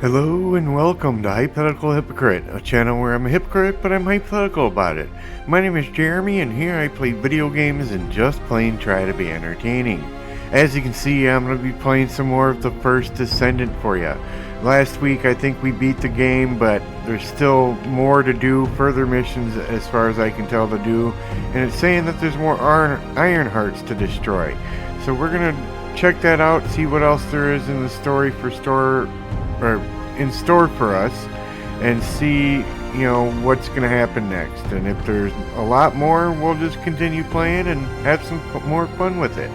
Hello and welcome to Hypothetical Hypocrite, a channel where I'm a hypocrite but I'm hypothetical about it. My name is Jeremy and here I play video games and just plain try to be entertaining. As you can see, I'm going to be playing some more of the first Descendant for you. Last week I think we beat the game, but there's still more to do, further missions as far as I can tell to do, and it's saying that there's more iron hearts to destroy. So we're going to check that out, see what else there is in the story in store for us, and see what's going to happen next. And if there's a lot more, we'll just continue playing and have some more fun with it.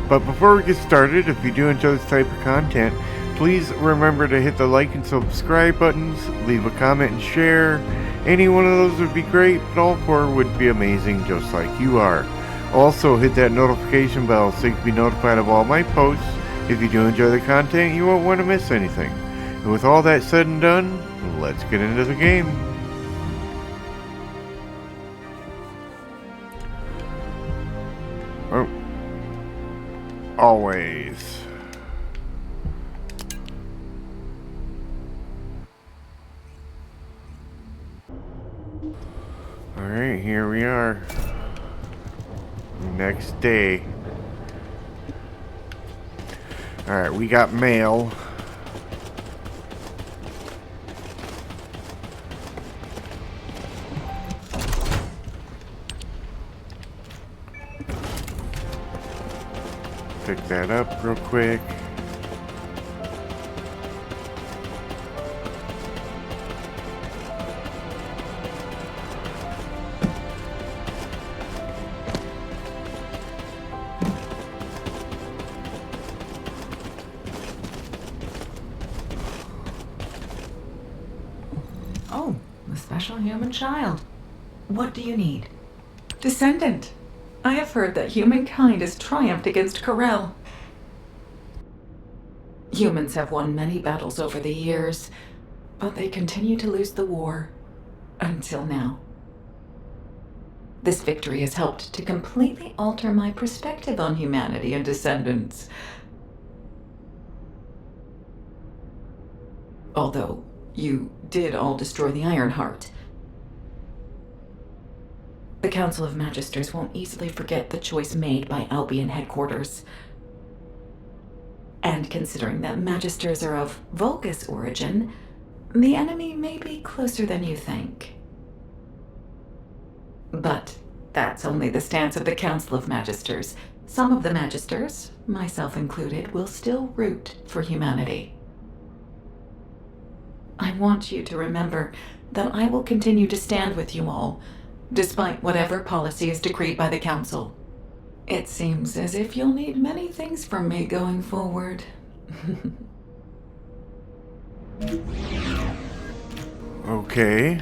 But before we get started, if you do enjoy this type of content, please remember to hit the like and subscribe buttons, leave a comment and share. Any one of those would be great, but all four would be amazing, just like you are. Also hit that notification bell so you can be notified of all my posts. If you do enjoy the content, you won't want to miss anything. And with all that said and done, let's get into the game. Oh. Always. Alright, here we are. Next day. Alright, we got mail. Pick that up real quick. Oh, a special human child. What do you need? Descendant. I have heard that humankind has triumphed against Corel. Humans have won many battles over the years, but they continue to lose the war. Until now. This victory has helped to completely alter my perspective on humanity and descendants. Although, you did all destroy the Ironheart. The Council of Magisters won't easily forget the choice made by Albion headquarters. And considering that Magisters are of Vulgus origin, the enemy may be closer than you think. But that's only the stance of the Council of Magisters. Some of the Magisters, myself included, will still root for humanity. I want you to remember that I will continue to stand with you all, despite whatever policy is decreed by the Council. It seems as if you'll need many things from me going forward. Okay.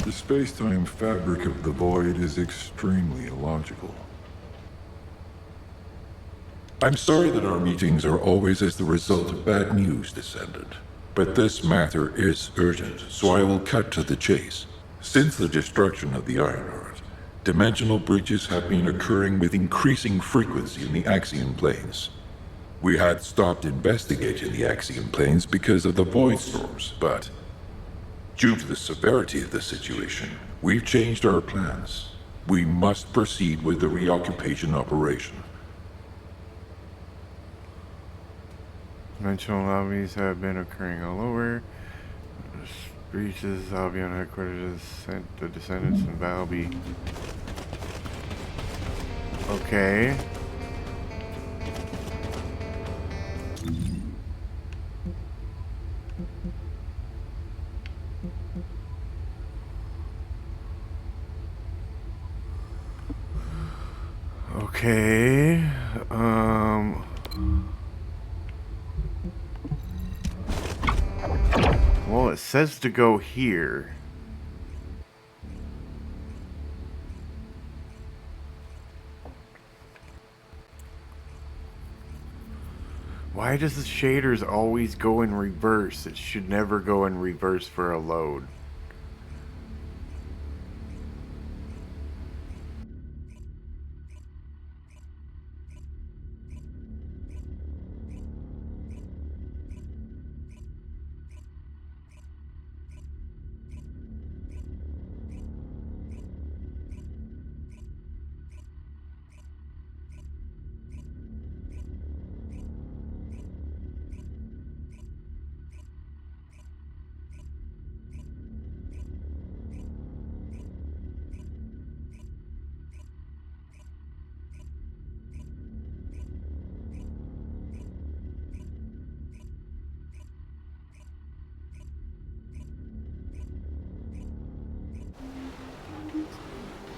The space-time fabric of the void is extremely illogical. I'm sorry that our meetings are always as the result of bad news, Descendant. But this matter is urgent, so I will cut to the chase. Since the destruction of the Ironheart, dimensional breaches have been occurring with increasing frequency in the Axion planes. We had stopped investigating the Axion planes because of the void storms, but due to the severity of the situation, we've changed our plans. We must proceed with the reoccupation operation. Dimensional anomalies have been occurring all over. Breaches, Albion headquarters, the Descendants, and Valby. Okay. Okay. Well, it says to go here. Why does the shaders always go in reverse? It should never go in reverse for a load.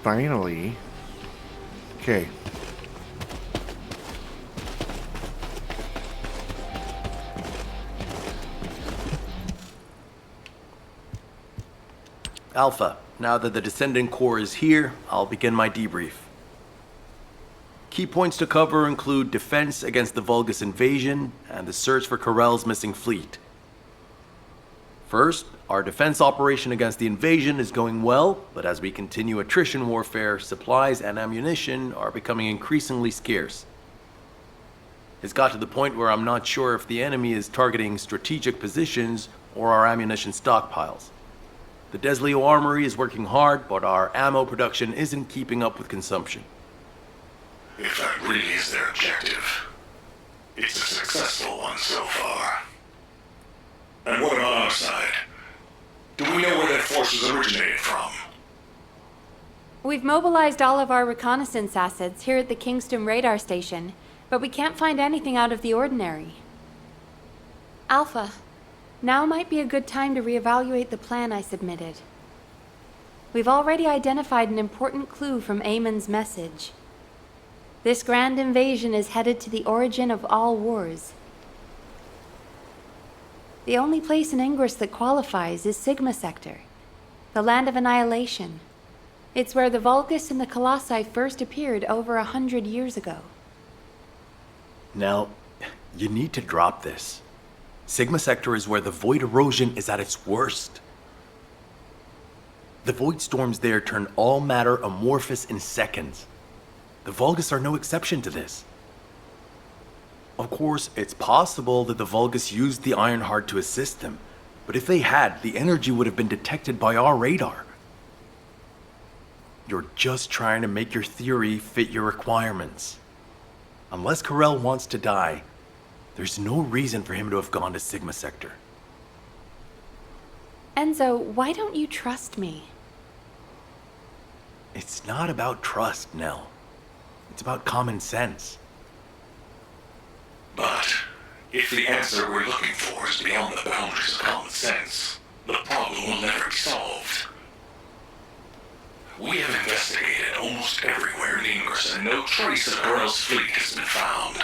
Finally. Okay. Alpha, now that the Descendant core is here, I'll begin my debrief. Key points to cover include defense against the Vulgus invasion and the search for Corell's missing fleet. First, our defense operation against the invasion is going well, but as we continue attrition warfare, supplies and ammunition are becoming increasingly scarce. It's got to the point where I'm not sure if the enemy is targeting strategic positions or our ammunition stockpiles. The Desleo Armory is working hard, but our ammo production isn't keeping up with consumption. If that really is their objective, it's a successful one so far. And what about our side? Do we know where that force was originated from? We've mobilized all of our reconnaissance assets here at the Kingston radar station, but we can't find anything out of the ordinary. Alpha, now might be a good time to reevaluate the plan I submitted. We've already identified an important clue from Amon's message. This grand invasion is headed to the origin of all wars. The only place in Ingress that qualifies is Sigma Sector, the land of annihilation. It's where the Vulgus and the Colossi first appeared over 100 years ago. Now, you need to drop this. Sigma Sector is where the void erosion is at its worst. The void storms there turn all matter amorphous in seconds. The Vulgus are no exception to this. Of course, it's possible that the Vulgus used the Ironheart to assist them, but if they had, the energy would have been detected by our radar. You're just trying to make your theory fit your requirements. Unless Corell wants to die, there's no reason for him to have gone to Sigma Sector. Enzo, why don't you trust me? It's not about trust, Nell. It's about common sense. But if the answer we're looking for is beyond the boundaries of common sense, the problem will never be solved. We have investigated almost everywhere in Ingress, and no trace of Corell's fleet has been found.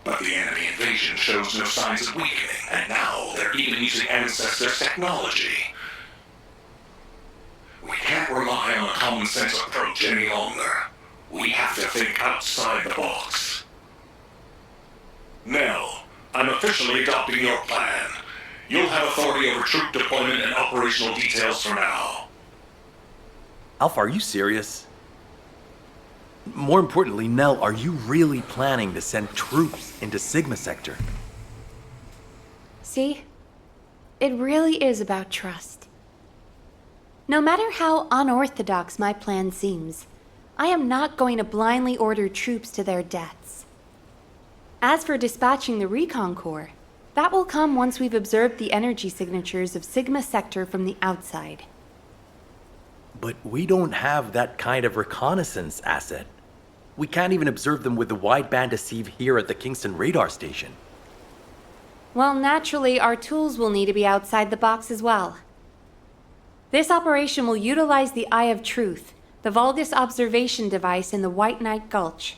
But the enemy invasion shows no signs of weakening, and now they're even using Ancestors' technology. We can't rely on a common sense approach any longer. We have to think outside the box. Nell, I'm officially adopting your plan. You'll have authority over troop deployment and operational details for now. Alpha, are you serious? More importantly, Nell, are you really planning to send troops into Sigma Sector? See? It really is about trust. No matter how unorthodox my plan seems, I am not going to blindly order troops to their deaths. As for dispatching the Recon Corps, that will come once we've observed the energy signatures of Sigma Sector from the outside. But we don't have that kind of reconnaissance asset. We can't even observe them with the wideband deceive here at the Kingston radar station. Well, naturally, our tools will need to be outside the box as well. This operation will utilize the Eye of Truth, the Vulgus observation device in the White Knight Gulch.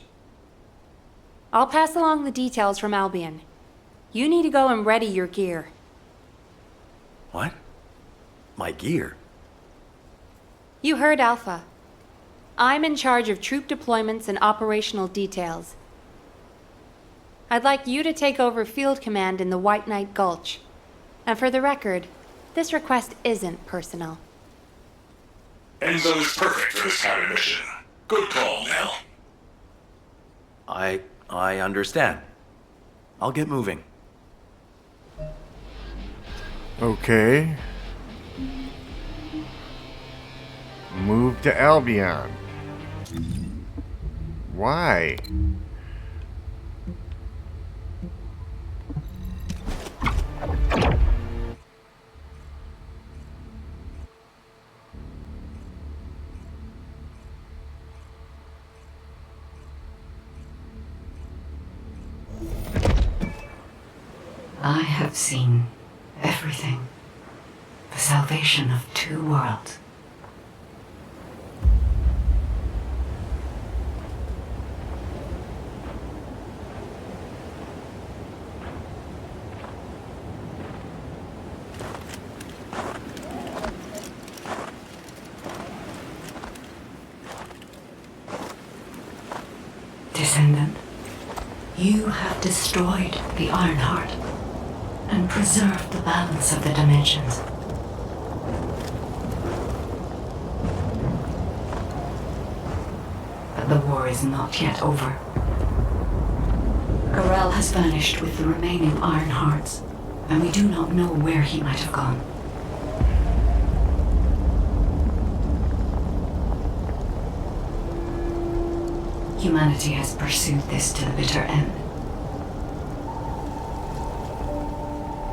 I'll pass along the details from Albion. You need to go and ready your gear. What? My gear? You heard Alpha. I'm in charge of troop deployments and operational details. I'd like you to take over field command in the White Knight Gulch. And for the record, this request isn't personal. Enzo is perfect for this kind of mission. Good call, Nell. I understand. I'll get moving. Okay. Move to Albion. Why? I have seen everything. The salvation of two worlds. Descendant, you have destroyed the Ironheart and preserved the balance of the dimensions. But the war is not yet over. Garel has vanished with the remaining Ironhearts, and we do not know where he might have gone. Humanity has pursued this to the bitter end.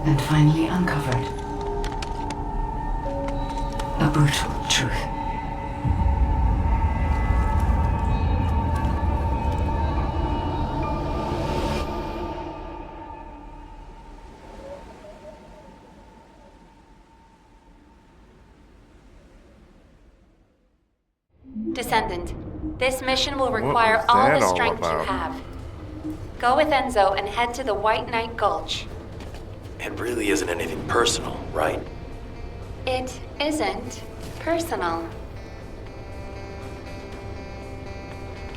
And finally uncovered a brutal truth. Descendant, this mission will What require was all that the all strength you about? have. Go with Enzo and head to the White Knight Gulch. It really isn't anything personal, right? It isn't personal.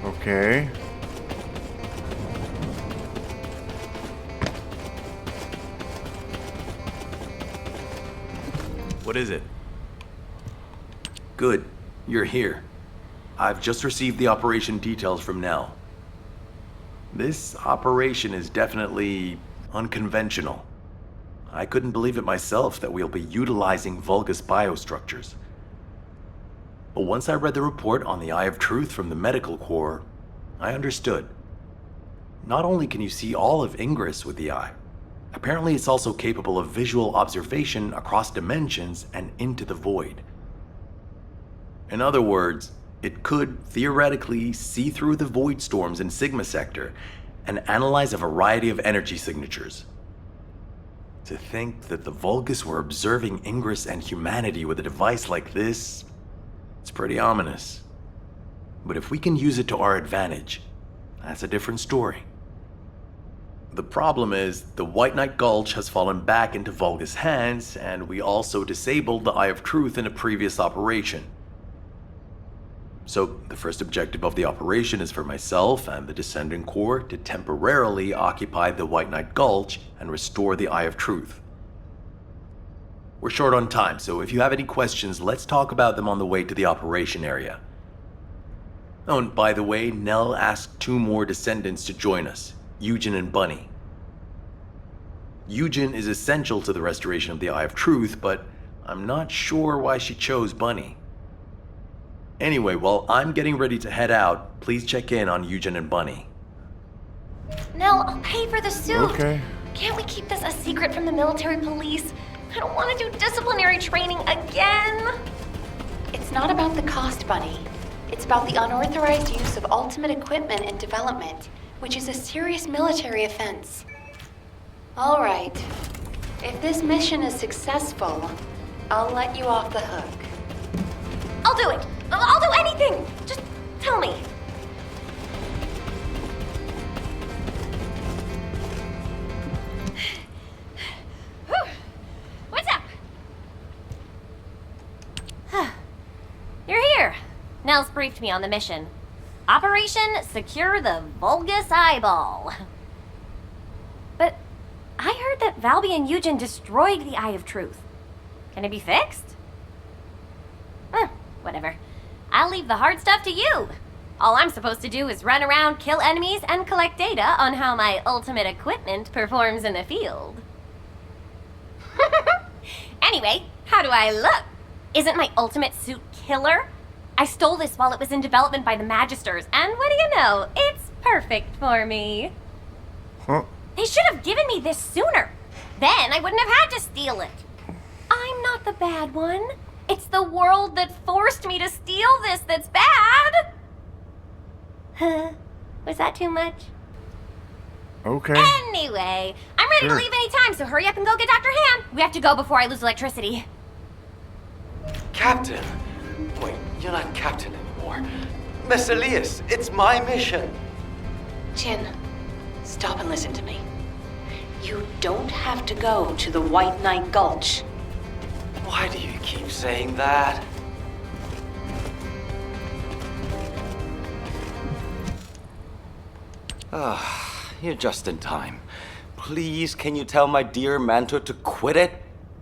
Okay. What is it? Good. You're here. I've just received the operation details from Nell. This operation is definitely unconventional. I couldn't believe it myself that we'll be utilizing Vulgus biostructures. But once I read the report on the Eye of Truth from the Medical Corps, I understood. Not only can you see all of Ingress with the eye, apparently it's also capable of visual observation across dimensions and into the void. In other words, it could theoretically see through the void storms in Sigma Sector and analyze a variety of energy signatures. To think that the Vulgus were observing Ingress and humanity with a device like this, it's pretty ominous. But if we can use it to our advantage, that's a different story. The problem is, the White Knight Gulch has fallen back into Vulgus hands, and we also disabled the Eye of Truth in a previous operation. So, the first objective of the operation is for myself and the Descendant Corps to temporarily occupy the White Knight Gulch and restore the Eye of Truth. We're short on time, so if you have any questions, let's talk about them on the way to the operation area. Oh, and by the way, Nell asked 2 more Descendants to join us, Eugen and Bunny. Eugen is essential to the restoration of the Eye of Truth, but I'm not sure why she chose Bunny. Anyway, while I'm getting ready to head out, please check in on Eugen and Bunny. Nell, I'll pay for the suit. Okay. Can't we keep this a secret from the military police? I don't want to do disciplinary training again. It's not about the cost, Bunny. It's about the unauthorized use of ultimate equipment in development, which is a serious military offense. All right. If this mission is successful, I'll let you off the hook. I'll do it. I'll do anything. Just tell me. briefed me on the mission. Operation Secure the Vulgus Eyeball. But I heard that Valby and Eugen destroyed the Eye of Truth. Can it be fixed? Whatever. I'll leave the hard stuff to you. All I'm supposed to do is run around, kill enemies, and collect data on how my ultimate equipment performs in the field. Anyway, how do I look? Isn't my ultimate suit killer? I stole this while it was in development by the Magisters, and what do you know? It's perfect for me. Huh? They should have given me this sooner. Then I wouldn't have had to steal it. I'm not the bad one. It's the world that forced me to steal this that's bad. Was that too much? Okay. Anyway, I'm ready to leave any time, so hurry up and go get Dr. Han. We have to go before I lose electricity. Captain! Wait, you're not captain anymore. Miss Elias, it's my mission. Jin, stop and listen to me. You don't have to go to the White Knight Gulch. Why do you keep saying that? You're just in time. Please, can you tell my dear mentor to quit it?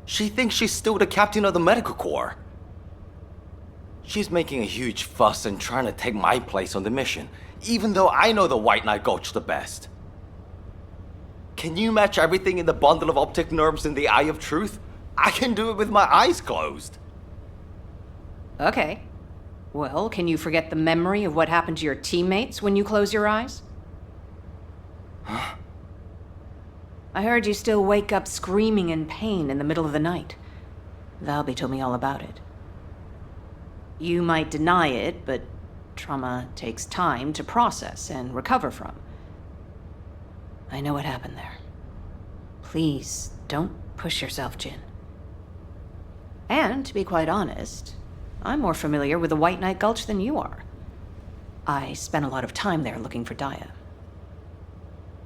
She thinks she's still the captain of the medical corps. She's making a huge fuss and trying to take my place on the mission, even though I know the White Knight Gulch the best. Can you match everything in the bundle of optic nerves in the Eye of Truth? I can do it with my eyes closed. Okay. Well, can you forget the memory of what happened to your teammates when you close your eyes? Huh? I heard you still wake up screaming in pain in the middle of the night. Valby told me all about it. You might deny it, but trauma takes time to process and recover from. I know what happened there. Please, don't push yourself, Jin. And, to be quite honest, I'm more familiar with the White Knight Gulch than you are. I spent a lot of time there looking for Daya.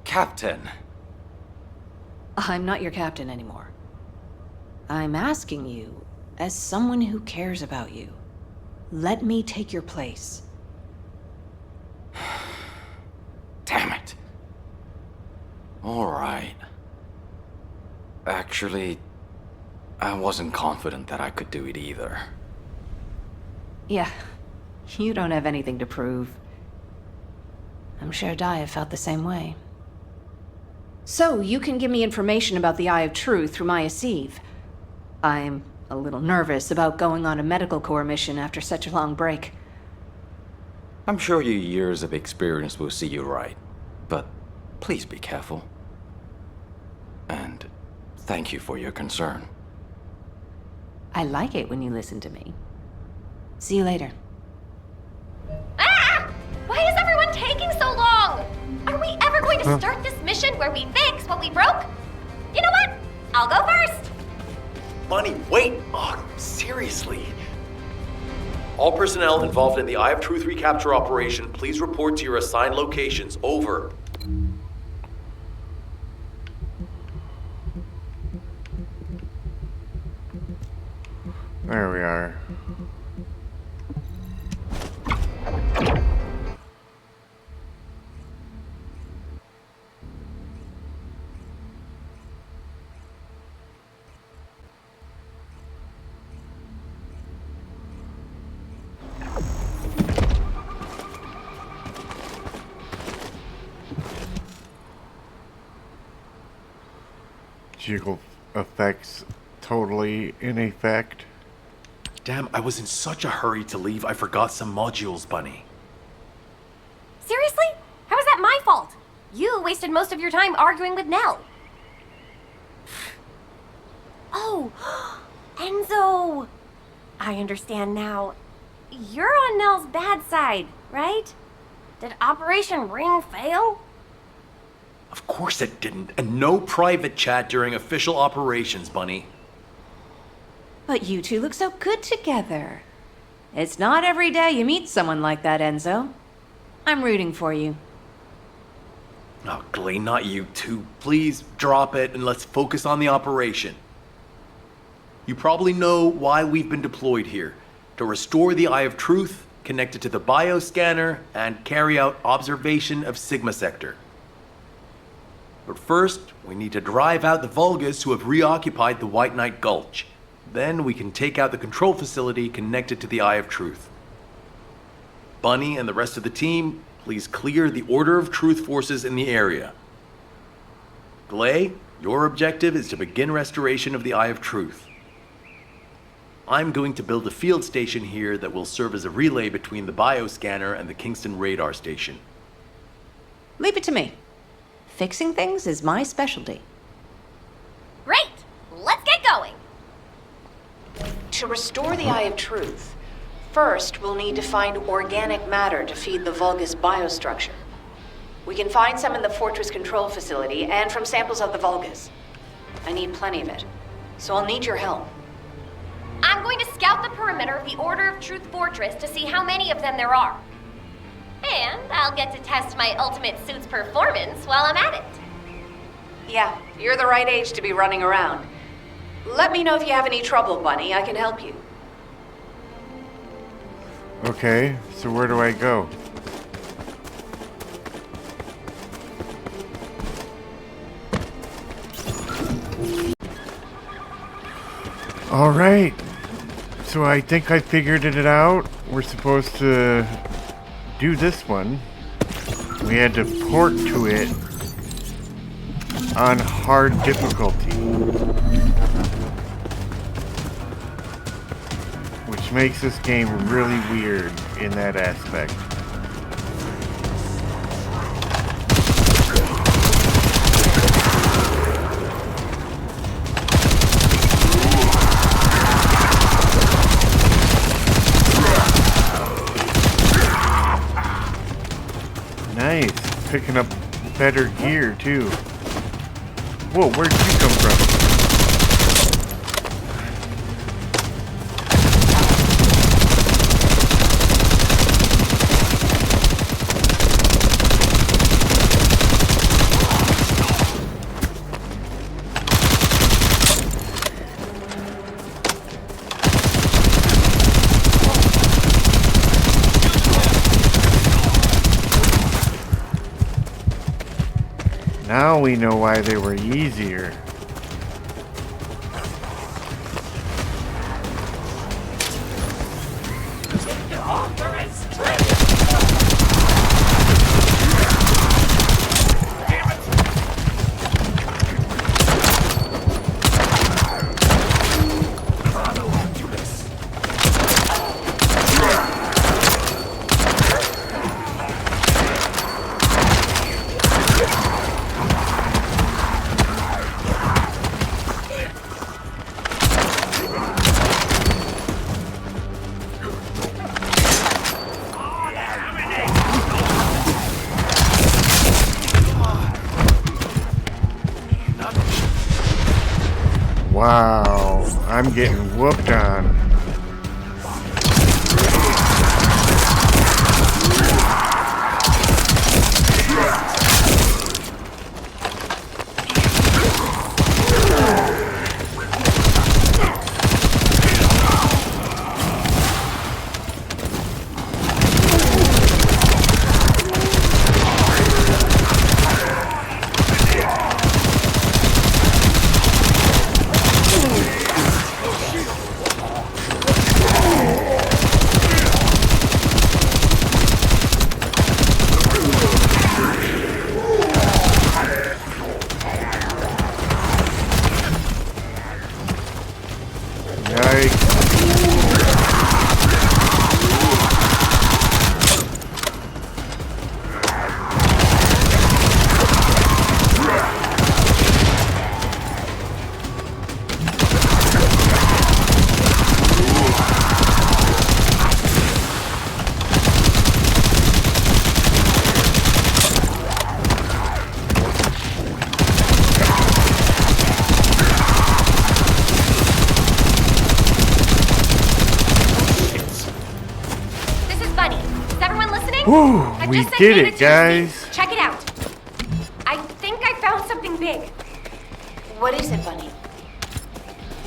Captain. I'm not your captain anymore. I'm asking you, as someone who cares about you, let me take your place. Damn it. All right. Actually, I wasn't confident that I could do it either. Yeah, you don't have anything to prove. I'm sure Daya felt the same way. So, you can give me information about the Eye of Truth through Maya Sieve. I'm a little nervous about going on a medical corps mission after such a long break. I'm sure your years of experience will see you right, but please be careful. And thank you for your concern. I like it when you listen to me. See you later. Ah! Why is everyone taking so long? Are we ever going to start this mission where we fix what we broke? You know what? I'll go first. Bunny, wait! Oh, seriously. All personnel involved in the Eye of Truth recapture operation, please report to your assigned locations. Over. There we are. Jiggle effects totally in effect. Damn, I was in such a hurry to leave, I forgot some modules, Bunny. Seriously? How is that my fault? You wasted most of your time arguing with Nell. Oh, Enzo! I understand now. You're on Nell's bad side, right? Did Operation Ring fail? Of course it didn't, and no private chat during official operations, Bunny. But you two look so good together. It's not every day you meet someone like that, Enzo. I'm rooting for you. Oh, Glay, not you two. Please drop it and let's focus on the operation. You probably know why we've been deployed here. To restore the Eye of Truth connect it to the bioscanner, and carry out observation of Sigma Sector. But first, we need to drive out the Vulgus who have reoccupied the White Knight Gulch. Then we can take out the control facility connected to the Eye of Truth. Bunny and the rest of the team, please clear the Order of Truth forces in the area. Glay, your objective is to begin restoration of the Eye of Truth. I'm going to build a field station here that will serve as a relay between the bioscanner and the Kingston radar station. Leave it to me. Fixing things is my specialty. Great! Let's get going! To restore the Eye of Truth, first we'll need to find organic matter to feed the Vulgus biostructure. We can find some in the Fortress control facility and from samples of the Vulgus. I need plenty of it, so I'll need your help. I'm going to scout the perimeter of the Order of Truth Fortress to see how many of them there are. And I'll get to test my ultimate suit's performance while I'm at it. Yeah, you're the right age to be running around. Let me know if you have any trouble, Bunny. I can help you. Okay, so where do I go? Alright, so I think I figured it out. We're supposed to do this one. We had to port to it on hard difficulty, which makes this game really weird in that aspect. Nice, picking up better gear too. Whoa, where'd you come from? Now we know why they were easier. Wow, I'm getting whooped on. Whew, we did it, guys. Check it out. I think I found something big. What is it, Bunny?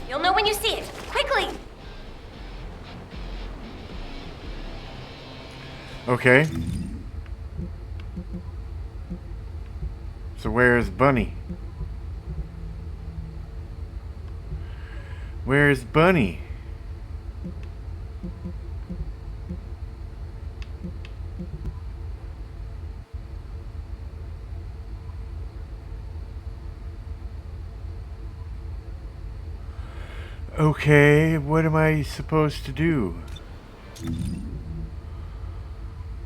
You'll know when you see it. Quickly! Okay. So where's Bunny? Where's Bunny? Okay, what am I supposed to do?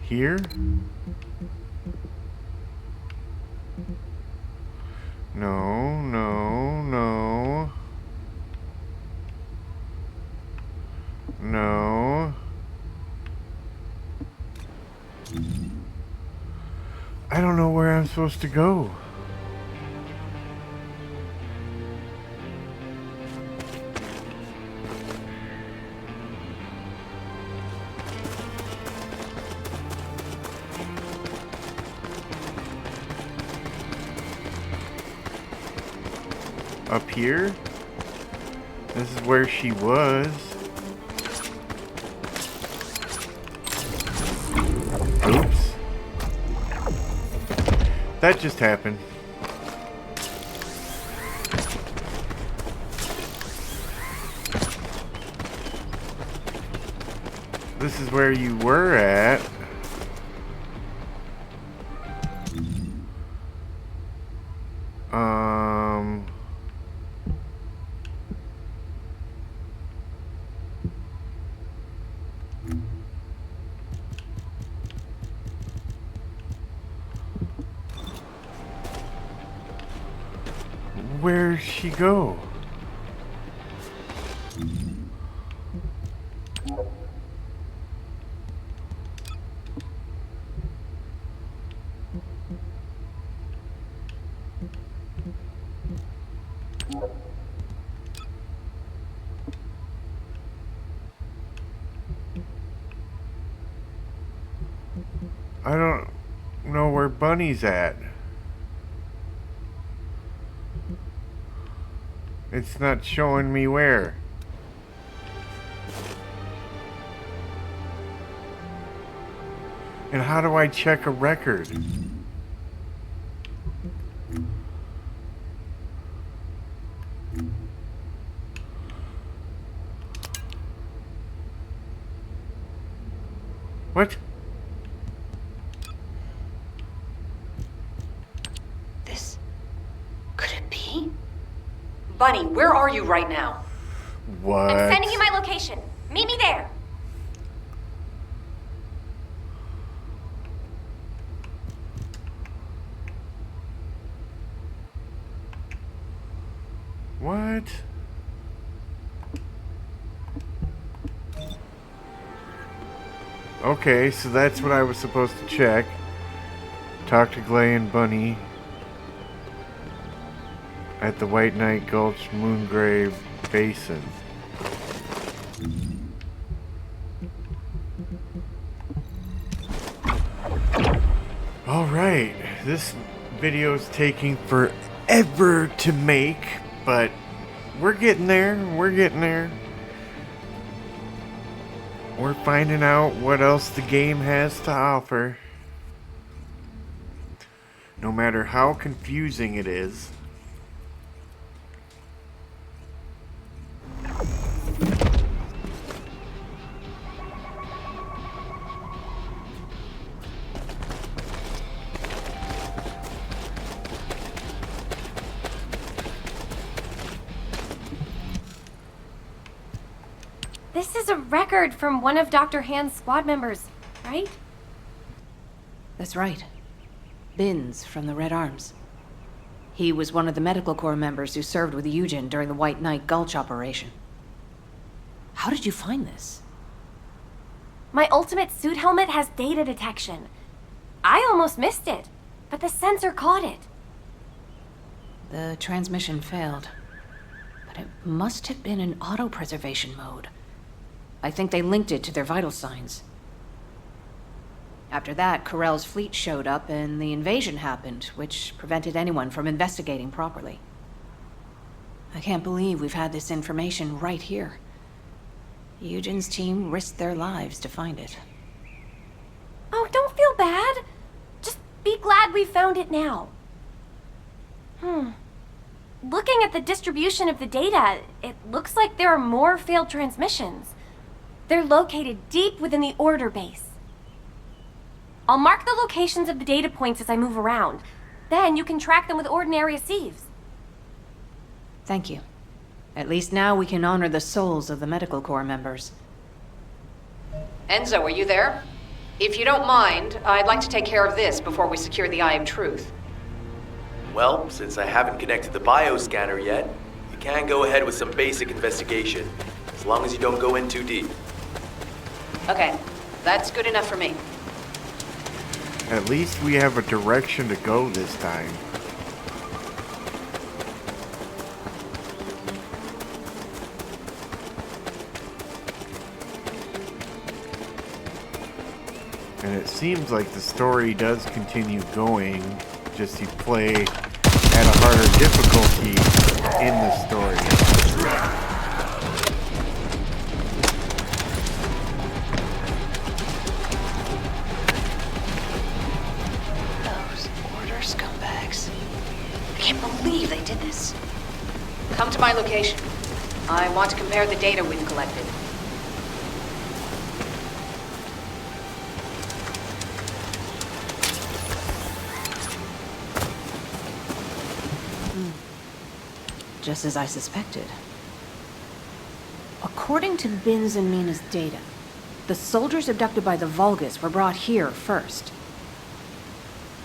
Here? No, no, no. No. I don't know where I'm supposed to go. Up here? This is where she was. Oops. That just happened. This is where you were at. Where'd she go? I don't know where Bunny's at. It's not showing me where. And how do I check a record? What? This... could it be? Bunny, where are you right now? What? I'm sending you my location. Meet me there. What? Okay, so that's what I was supposed to check. Talk to Glay and Bunny at the White Knight Gulch Moongrave Basin. Alright, this video's taking forever to make, but we're getting there, we're getting there. We're finding out what else the game has to offer. No matter how confusing it is. This is a record from one of Dr. Hand's squad members, right? That's right. Binns from the Red Arms. He was one of the medical corps members who served with Eugen during the White Knight Gulch operation. How did you find this? My ultimate suit helmet has data detection. I almost missed it, but the sensor caught it. The transmission failed, but it must have been in auto-preservation mode. I think they linked it to their vital signs. After that, Corell's fleet showed up and the invasion happened, which prevented anyone from investigating properly. I can't believe we've had this information right here. Eugen's team risked their lives to find it. we found it now. Looking at the distribution of the data, it looks like there are more failed transmissions. They're located deep within the order base. I'll mark the locations of the data points as I move around. Then you can track them with ordinary sieves. Thank you. At least now we can honor the souls of the Medical Corps members. Enzo, are you there? If you don't mind, I'd like to take care of this before we secure the Eye of Truth. Well, since I haven't connected the bioscanner yet, you can go ahead with some basic investigation, as long as you don't go in too deep. Okay, that's good enough for me. At least we have a direction to go this time. And it seems like the story does continue going, just you play at a harder difficulty in the story. Those order scumbags. I can't believe they did this. Come to my location. I want to compare the data we've collected. Just as I suspected. According to Bin's and Mina's data, the soldiers abducted by the Vulgus were brought here first.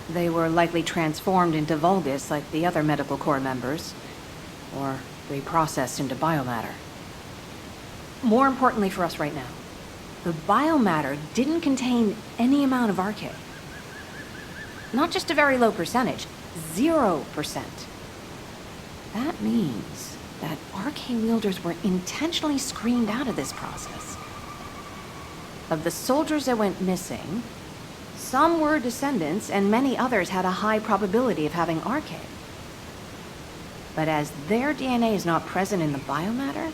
They were likely transformed into Vulgus like the other Medical Corps members, or reprocessed into biomatter. More importantly for us right now, the biomatter didn't contain any amount of RK. Not just a very low percentage, 0%. That means that RK wielders were intentionally screened out of this process. Of the soldiers that went missing, some were descendants and many others had a high probability of having RK. But as their DNA is not present in the biomatter,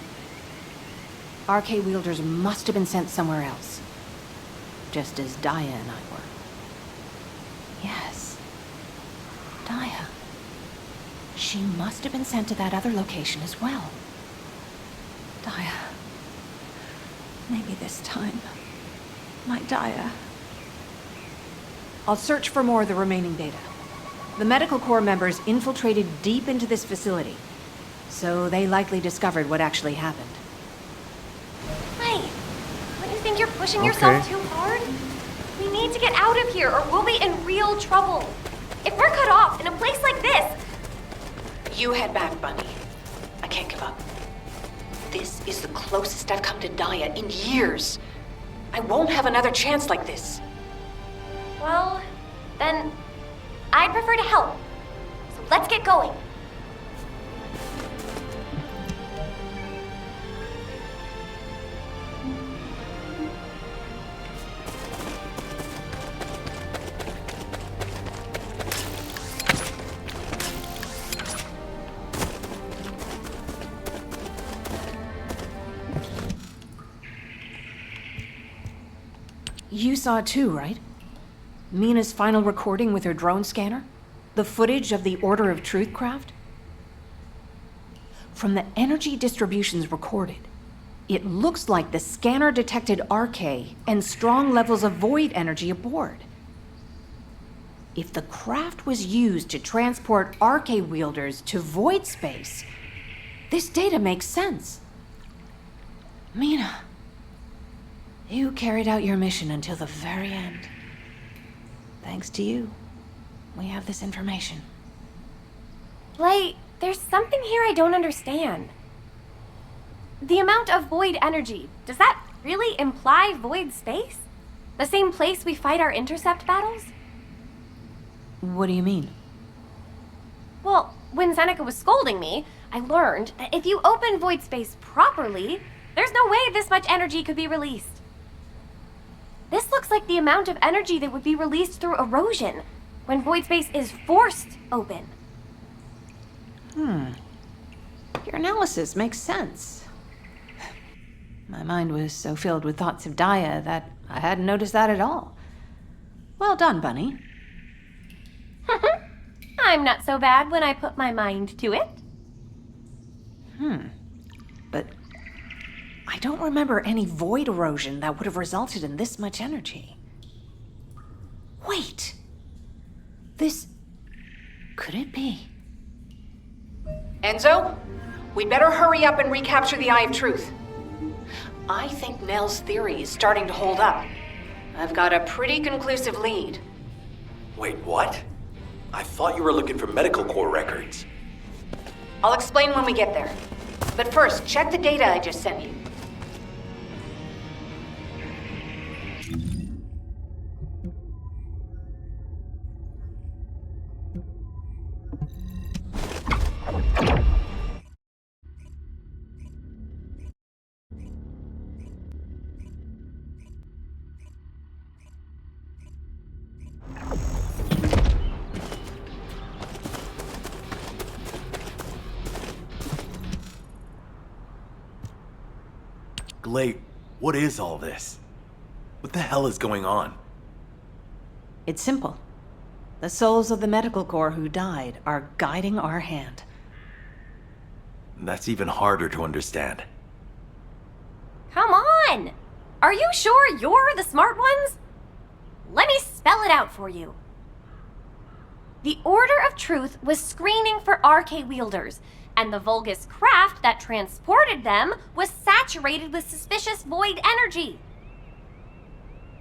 RK wielders must have been sent somewhere else. Just as Daya and I were. Yes. Daya. She must have been sent to that other location as well. Daya. Maybe this time. My Daya. I'll search for more of the remaining data. The Medical Corps members infiltrated deep into this facility, so they likely discovered what actually happened. Wait, don't you think you're pushing yourself too hard? We need to get out of here or we'll be in real trouble. If we're cut off in a place like this... You head back, Bunny. I can't give up. This is the closest I've come to Daya in years. I won't have another chance like this. Well, then I'd prefer to help. So let's get going. You saw it too, right? Mina's final recording with her drone scanner? The footage of the Order of Truth craft? From the energy distributions recorded, it looks like the scanner detected RK and strong levels of void energy aboard. If the craft was used to transport RK wielders to void space, this data makes sense. Mina, you carried out your mission until the very end. Thanks to you, we have this information. Blay, there's something here I don't understand. The amount of void energy, does that really imply void space? The same place we fight our intercept battles? What do you mean? Well, when Seneca was scolding me, I learned that if you open void space properly, there's no way this much energy could be released. This looks like the amount of energy that would be released through erosion when void space is forced open. Your analysis makes sense. My mind was so filled with thoughts of Daya that I hadn't noticed that at all. Well done, Bunny. I'm not so bad when I put my mind to it. But I don't remember any void erosion that would have resulted in this much energy. Wait! This... could it be? Enzo, we'd better hurry up and recapture the Eye of Truth. I think Nell's theory is starting to hold up. I've got a pretty conclusive lead. Wait, what? I thought you were looking for medical core records. I'll explain when we get there. But first, check the data I just sent you. Glade, what is all this? What the hell is going on? It's simple. The souls of the medical corps who died are guiding our hand. That's even harder to understand. Come on! Are you sure you're the smart ones? Let me spell it out for you. The Order of Truth was screening for RK wielders, and the Vulgus craft that transported them was saturated with suspicious void energy.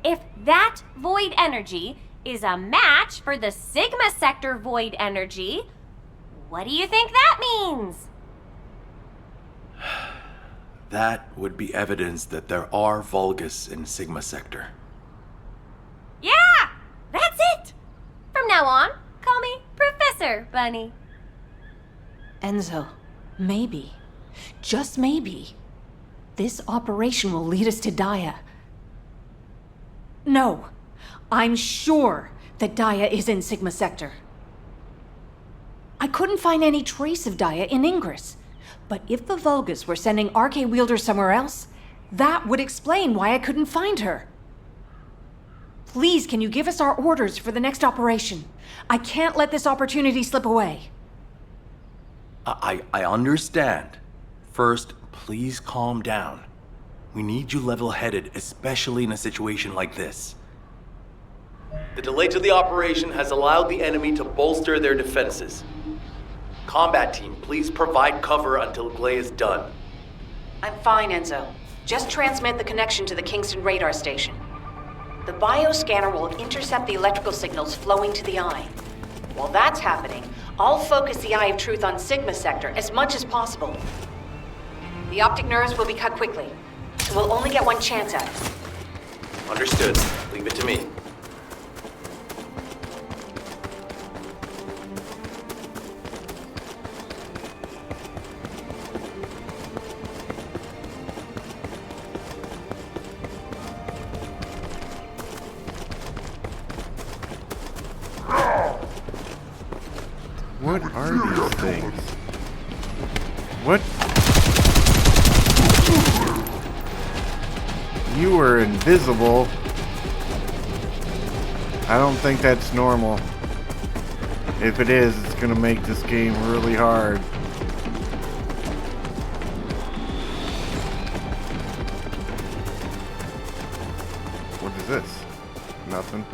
If that void energy is a match for the Sigma Sector void energy, what do you think that means? That would be evidence that there are Vulgus in Sigma Sector. Yeah! That's it! From now on, call me Professor Bunny. Enzo, maybe, just maybe, this operation will lead us to Daya. No, I'm sure that Daya is in Sigma Sector. I couldn't find any trace of Daya in Ingress, but if the Vulgus were sending RK wielders somewhere else, that would explain why I couldn't find her. Please, can you give us our orders for the next operation? I can't let this opportunity slip away. I understand. First, please calm down. We need you level-headed, especially in a situation like this. The delay to the operation has allowed the enemy to bolster their defenses. Combat team, please provide cover until Glay is done. I'm fine, Enzo. Just transmit the connection to the Kingston radar station. The bioscanner will intercept the electrical signals flowing to the eye. While that's happening, I'll focus the Eye of Truth on Sigma Sector as much as possible. The optic nerves will be cut quickly, so we'll only get one chance at it. Understood. Leave it to me. What are these things? What? You are invisible. I don't think that's normal. If it is, it's gonna make this game really hard. What is this? Nothing.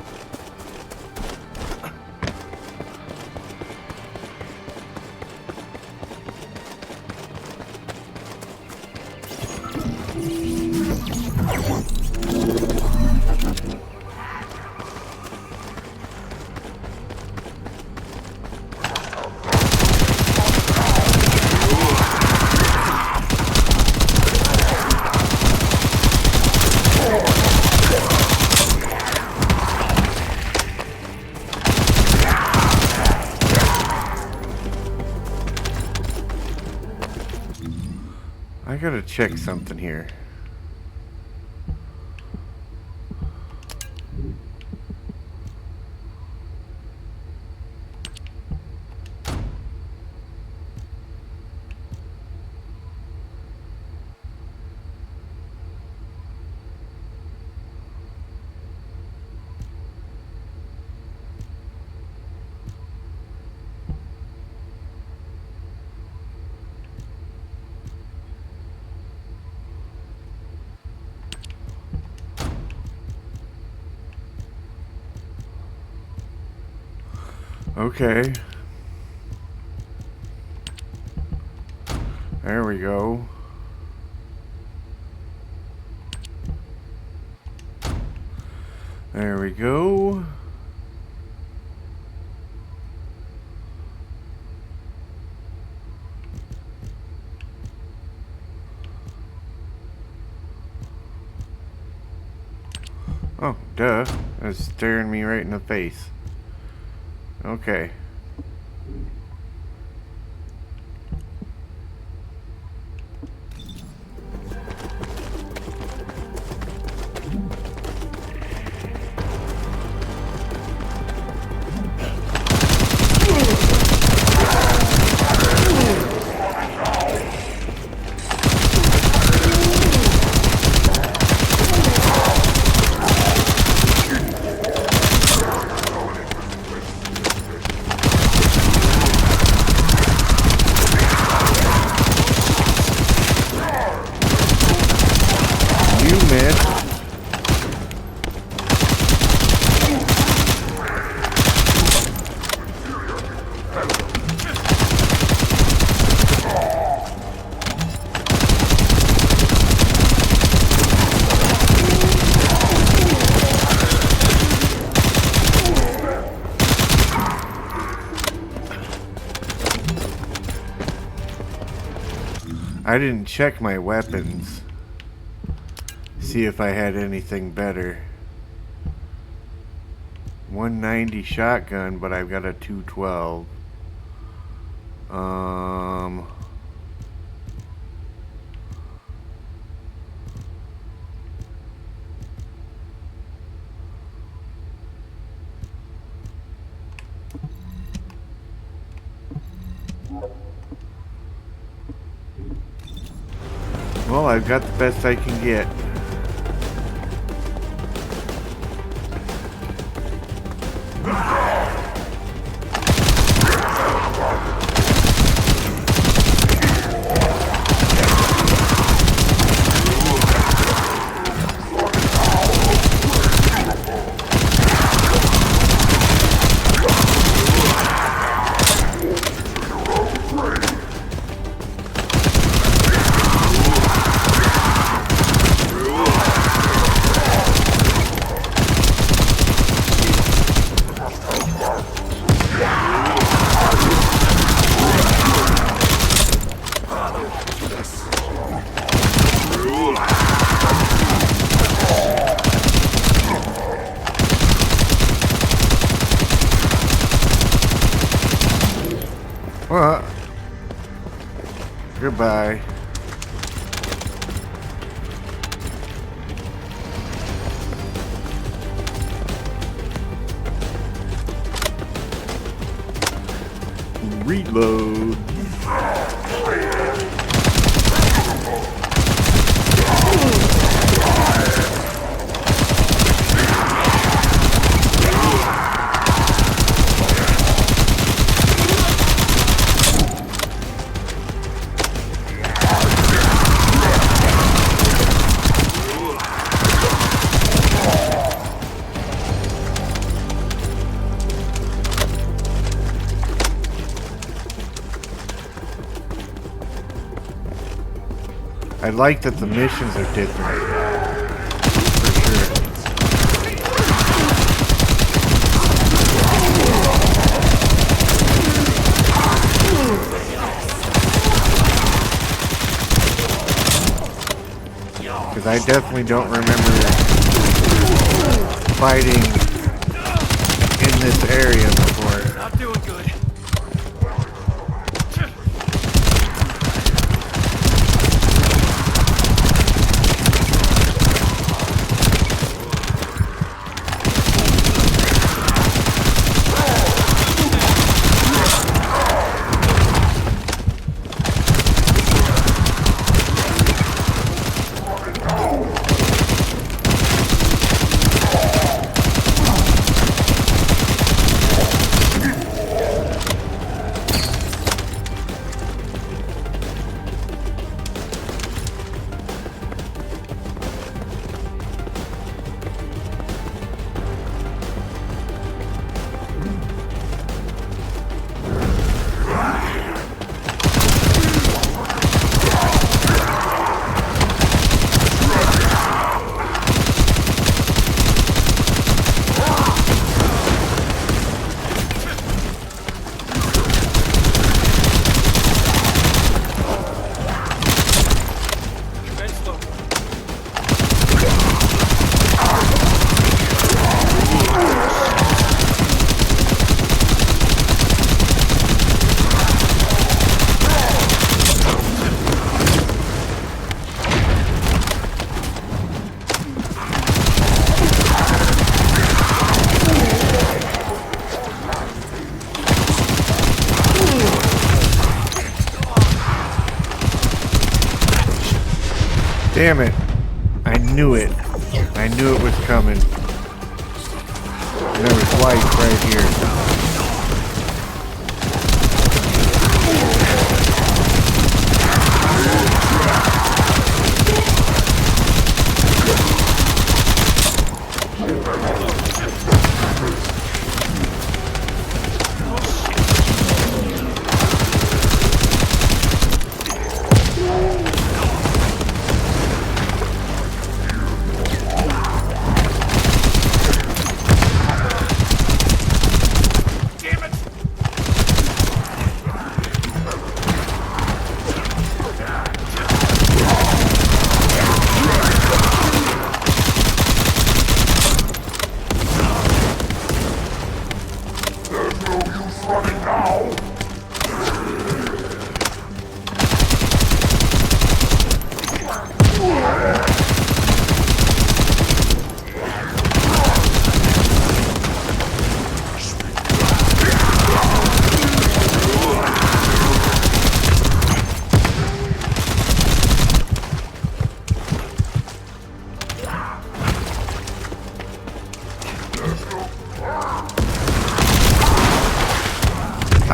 I gotta check something here. Okay. There we go. There we go. Oh, duh. It's staring me right in the face. Okay. I didn't check my weapons. See if I had anything better. 190 shotgun, but I've got a 212. Well, I've got the best I can get. Well, goodbye. Reload. I like that the missions are different. For sure. Because I definitely don't remember fighting in this area before. Not doing good. Damn it. I knew it. I knew it was coming. And there was life right here.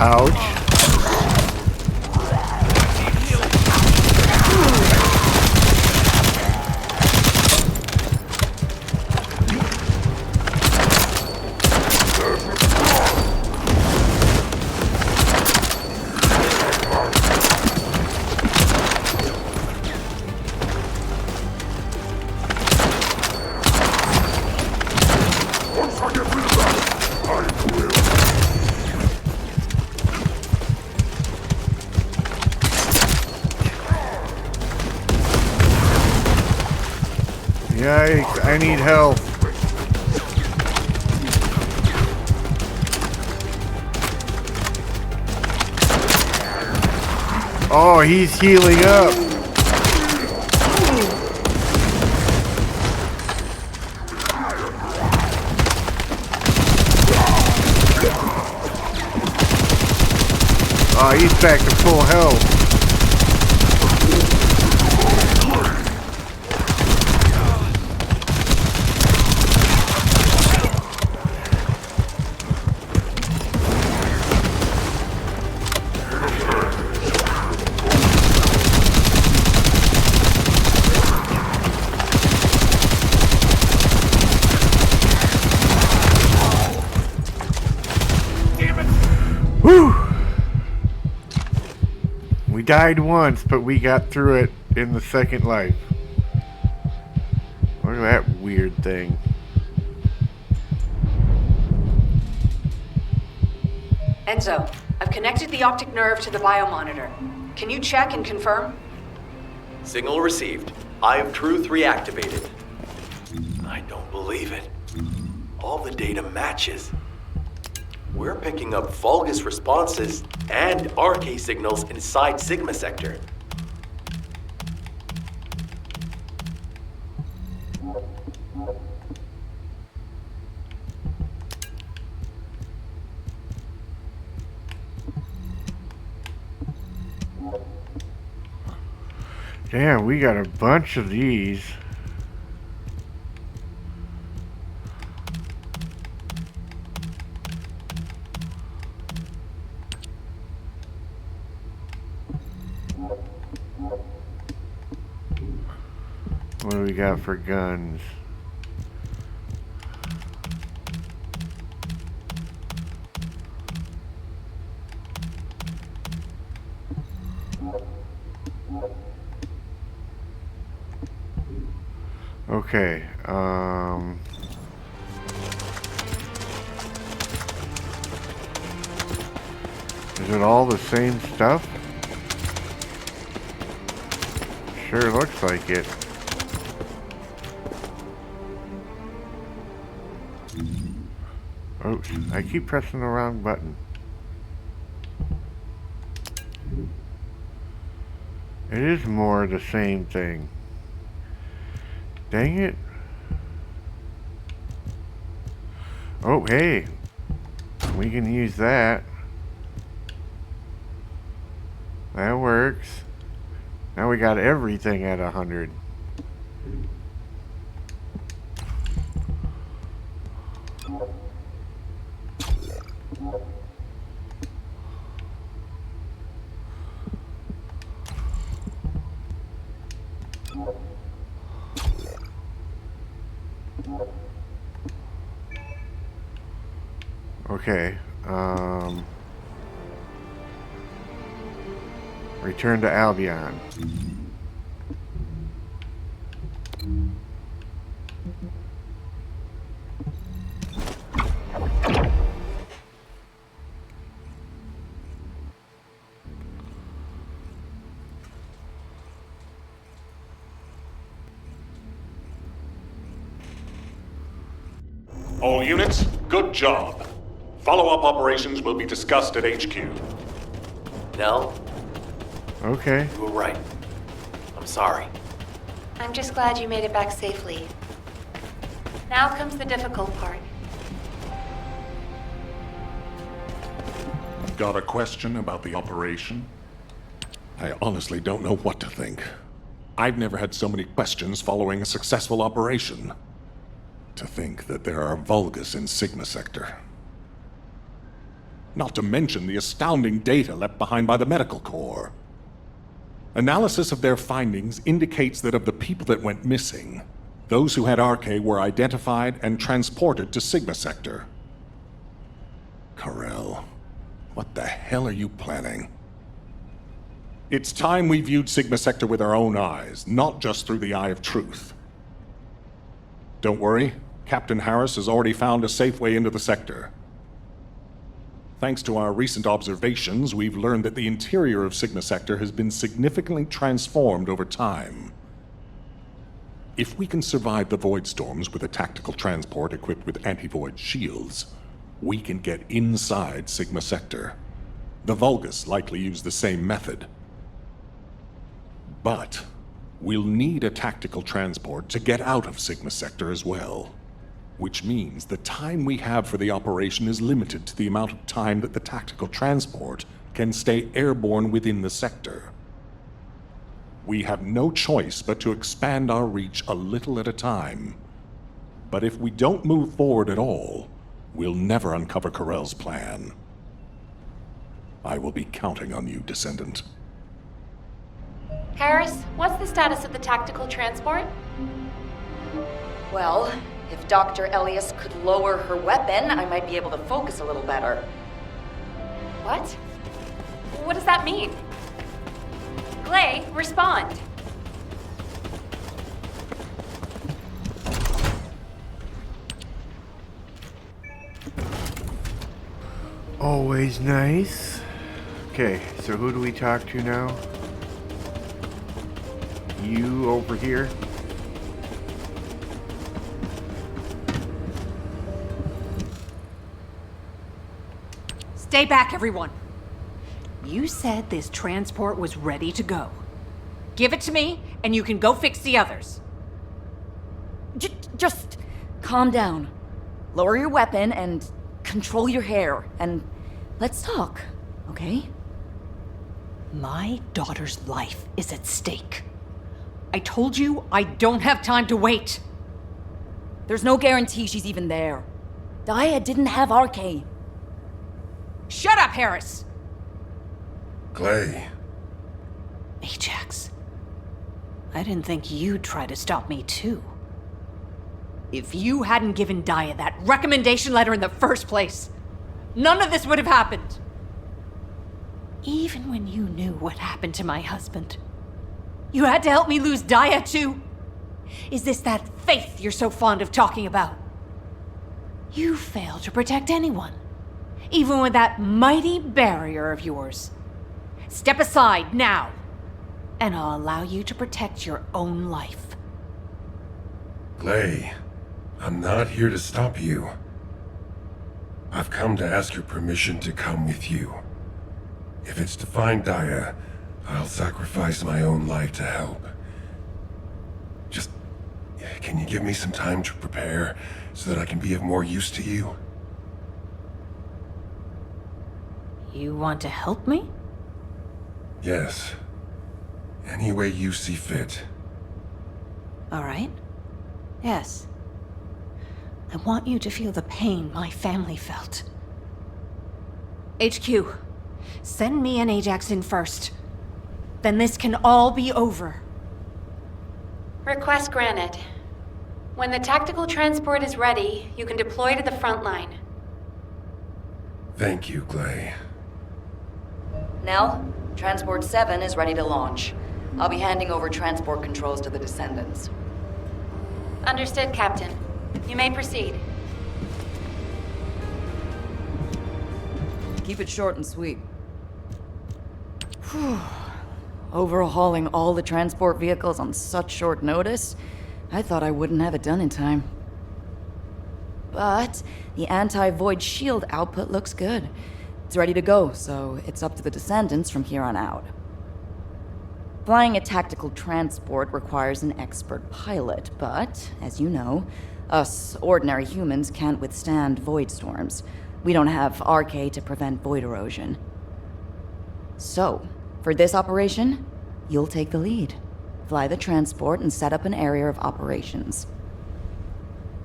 Ouch. Yikes, I need help. Oh, he's healing up. Oh, he's back to full health. Whew! We died once, but we got through it in the second life. Look at that weird thing. Enzo, I've connected the optic nerve to the biomonitor. Can you check and confirm? Signal received. Eye of Truth reactivated. I don't believe it. All the data matches. We're picking up Vulgus responses and RK signals inside Sigma Sector. Damn, we got a bunch of these. What do we got for guns? Okay, is it all the same stuff? Sure looks like it. Oops, I keep pressing the wrong button. It is more the same thing. Dang it. Oh, hey. We can use that. That works. Now we got everything at 100. Okay, return to Albion. All units, good job. Follow-up operations will be discussed at HQ. Nell, Okay. you were right. I'm sorry. I'm just glad you made it back safely. Now comes the difficult part. Got a question about the operation? I honestly don't know what to think. I've never had so many questions following a successful operation. To think that there are Vulgus in Sigma Sector. Not to mention the astounding data left behind by the Medical Corps. Analysis of their findings indicates that of the people that went missing, those who had RK were identified and transported to Sigma Sector. Karel, what the hell are you planning? It's time we viewed Sigma Sector with our own eyes, not just through the eye of truth. Don't worry, Captain Harris has already found a safe way into the sector. Thanks to our recent observations, we've learned that the interior of Sigma Sector has been significantly transformed over time. If we can survive the void storms with a tactical transport equipped with anti-void shields, we can get inside Sigma Sector. The Vulgus likely use the same method. But we'll need a tactical transport to get out of Sigma Sector as well. Which means the time we have for the operation is limited to the amount of time that the tactical transport can stay airborne within the sector. We have no choice but to expand our reach a little at a time. But if we don't move forward at all, we'll never uncover Karel's plan. I will be counting on you, Descendant. Harris, what's the status of the tactical transport? Well, if Dr. Elias could lower her weapon, I might be able to focus a little better. What? What does that mean? Clay, respond. Always nice. Okay, so who do we talk to now? You over here? Stay back, everyone. You said this transport was ready to go. Give it to me, and you can go fix the others. Just calm down. Lower your weapon and control your hair, and let's talk, okay? My daughter's life is at stake. I told you I don't have time to wait. There's no guarantee she's even there. Daya didn't have RK. Shut up, Harris! Clay. Ajax. I didn't think you'd try to stop me, too. If you hadn't given Daya that recommendation letter in the first place, none of this would have happened. Even when you knew what happened to my husband, you had to help me lose Daya, too. Is this that faith you're so fond of talking about? You fail to protect anyone, even with that mighty barrier of yours. Step aside now, and I'll allow you to protect your own life. Clay, I'm not here to stop you. I've come to ask your permission to come with you. If it's to find Daya, I'll sacrifice my own life to help. Just, can you give me some time to prepare so that I can be of more use to you? You want to help me? Yes. Any way you see fit. all right? Yes. I want you to feel the pain my family felt. HQ, send me and Ajax in first. Then this can all be over. Request granted. When the tactical transport is ready, you can deploy to the front line. Thank you, Clay. Nell, Transport 7 is ready to launch. I'll be handing over transport controls to the Descendants. Understood, Captain. You may proceed. Keep it short and sweet. Whew. Overhauling all the transport vehicles on such short notice, I thought I wouldn't have it done in time. But the anti-void shield output looks good. It's ready to go, so it's up to the Descendants from here on out. Flying a tactical transport requires an expert pilot, but, as you know, us ordinary humans can't withstand void storms. We don't have RK to prevent void erosion. So, for this operation, you'll take the lead. Fly the transport and set up an area of operations.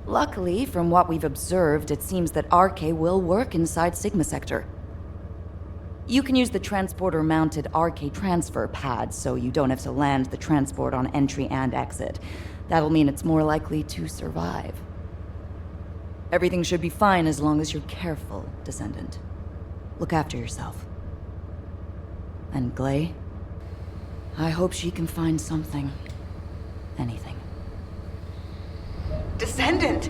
Luckily, from what we've observed, it seems that RK will work inside Sigma Sector. You can use the transporter-mounted RK transfer pad, so you don't have to land the transport on entry and exit. That'll mean it's more likely to survive. Everything should be fine as long as you're careful, Descendant. Look after yourself. And Glay, I hope she can find something. Anything. Descendant!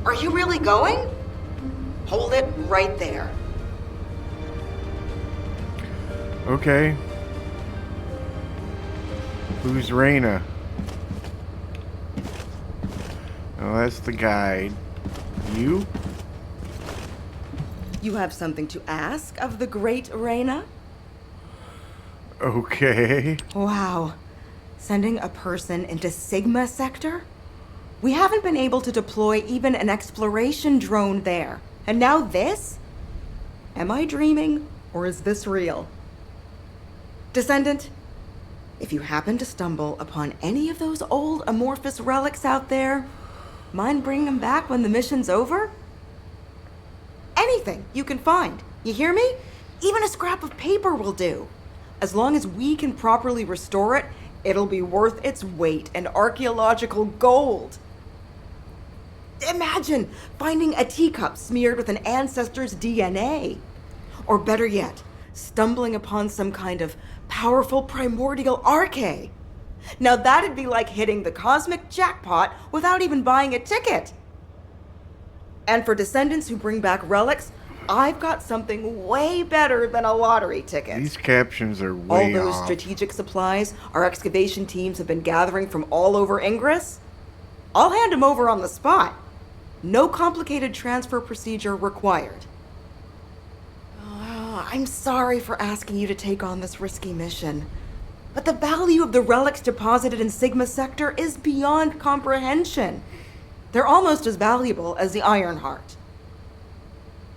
Are you really going? Hold it right there. Okay. Who's Reyna? Oh, that's the guide. You? You have something to ask of the great Reyna? Okay. Wow. Sending a person into Sigma Sector? We haven't been able to deploy even an exploration drone there. And now this? Am I dreaming, or is this real? Descendant, if you happen to stumble upon any of those old amorphous relics out there, mind bringing them back when the mission's over? Anything you can find, you hear me? Even a scrap of paper will do. As long as we can properly restore it, it'll be worth its weight in archaeological gold. Imagine finding a teacup smeared with an ancestor's DNA. Or better yet, stumbling upon some kind of powerful primordial RK. Now that'd be like hitting the cosmic jackpot without even buying a ticket. And for Descendants who bring back relics, I've got something way better than a lottery ticket. These captions are way All those off. strategic supplies our excavation teams have been gathering from all over Ingress, I'll hand them over on the spot. No complicated transfer procedure required. I'm sorry for asking you to take on this risky mission, but the value of the relics deposited in Sigma Sector is beyond comprehension. They're almost as valuable as the Iron Heart.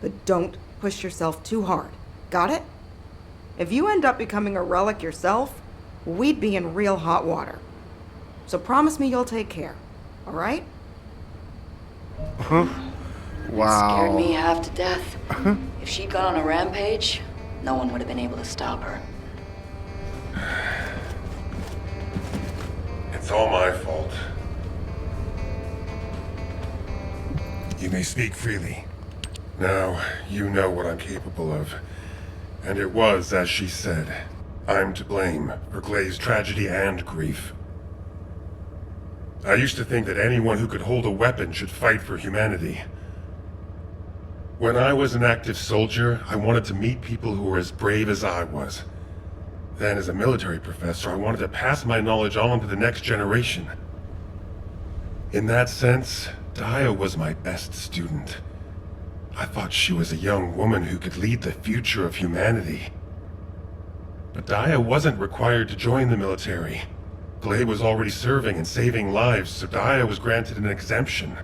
But don't push yourself too hard. Got it? If you end up becoming a relic yourself, we'd be in real hot water. So promise me you'll take care, all right? Wow. Scared me half to death. If she'd gone on a rampage, no one would have been able to stop her. It's all my fault. You may speak freely. Now, you know what I'm capable of. And it was, as she said, I'm to blame for Clay's tragedy and grief. I used to think that anyone who could hold a weapon should fight for humanity. When I was an active soldier, I wanted to meet people who were as brave as I was. Then, as a military professor, I wanted to pass my knowledge on to the next generation. In that sense, Daya was my best student. I thought she was a young woman who could lead the future of humanity. But Daya wasn't required to join the military. Clay was already serving and saving lives, so Daya was granted an exemption.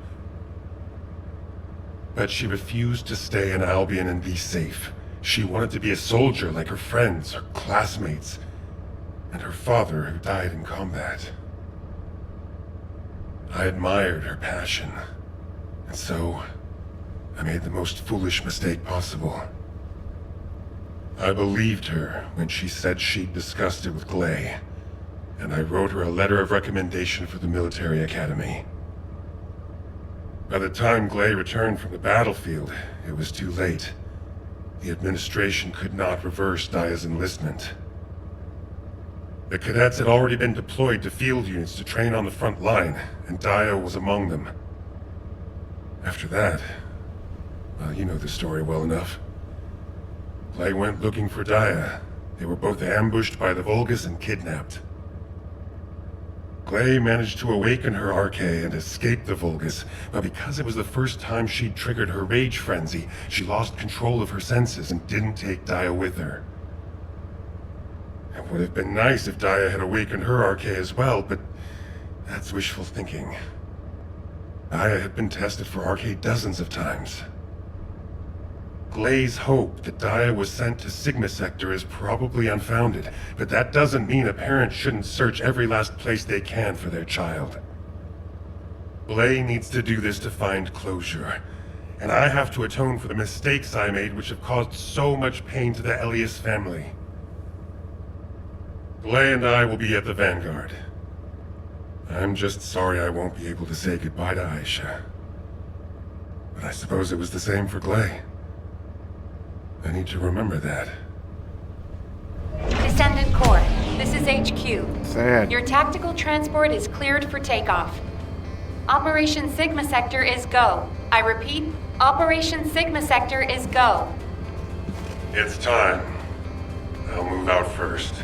But she refused to stay in Albion and be safe. She wanted to be a soldier like her friends, her classmates, and her father who died in combat. I admired her passion, and so I made the most foolish mistake possible. I believed her when she said she'd discussed it with Glay, and I wrote her a letter of recommendation for the military academy. By the time Glay returned from the battlefield, it was too late. The administration could not reverse Daya's enlistment. The cadets had already been deployed to field units to train on the front line, and Daya was among them. After that, well, you know the story well enough. Glay went looking for Daya. They were both ambushed by the Vulgus and kidnapped. Glay managed to awaken her Arche and escape the Vulgus, but because it was the first time she'd triggered her rage frenzy, she lost control of her senses and didn't take Daya with her. It would have been nice if Daya had awakened her Arche as well, but that's wishful thinking. Daya had been tested for Arche dozens of times. Glay's hope that Daya was sent to Sigma Sector is probably unfounded, but that doesn't mean a parent shouldn't search every last place they can for their child. Glay needs to do this to find closure, and I have to atone for the mistakes I made which have caused so much pain to the Elias family. Glay and I will be at the Vanguard. I'm just sorry I won't be able to say goodbye to Aisha. But I suppose it was the same for Glay. I need to remember that. Descendant Corps, this is HQ. Sad. Your tactical transport is cleared for takeoff. Operation Sigma Sector is go. I repeat, Operation Sigma Sector is go. It's time. I'll move out first.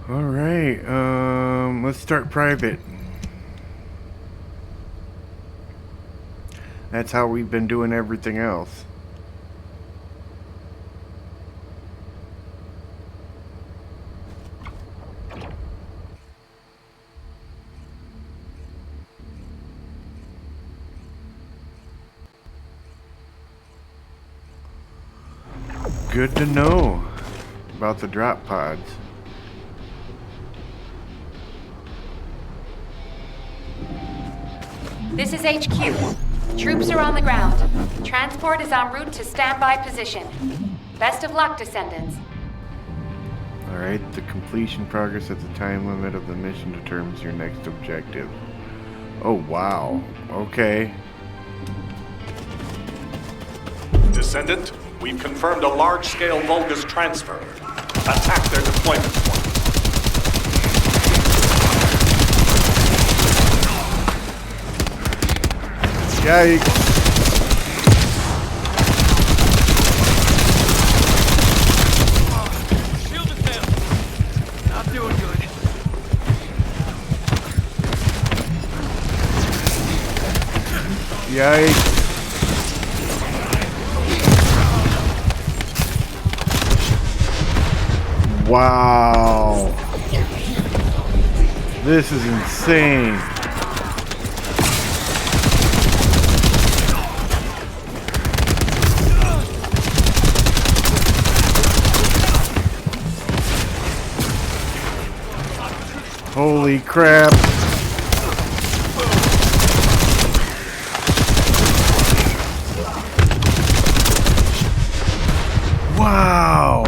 Alright, let's start private. That's how we've been doing everything else. Good to know about the drop pods. This is HQ. Troops are on the ground. Transport is en route to standby position. Best of luck, Descendants. Alright, the completion progress at the time limit of the mission determines your next objective. Oh, wow. Okay. Descendant, we've confirmed a large-scale Vulgus transfer. Attack their deployment point. Yikes. Shield is down. Not doing good. Yikes. Wow. This is insane. Holy crap. Wow.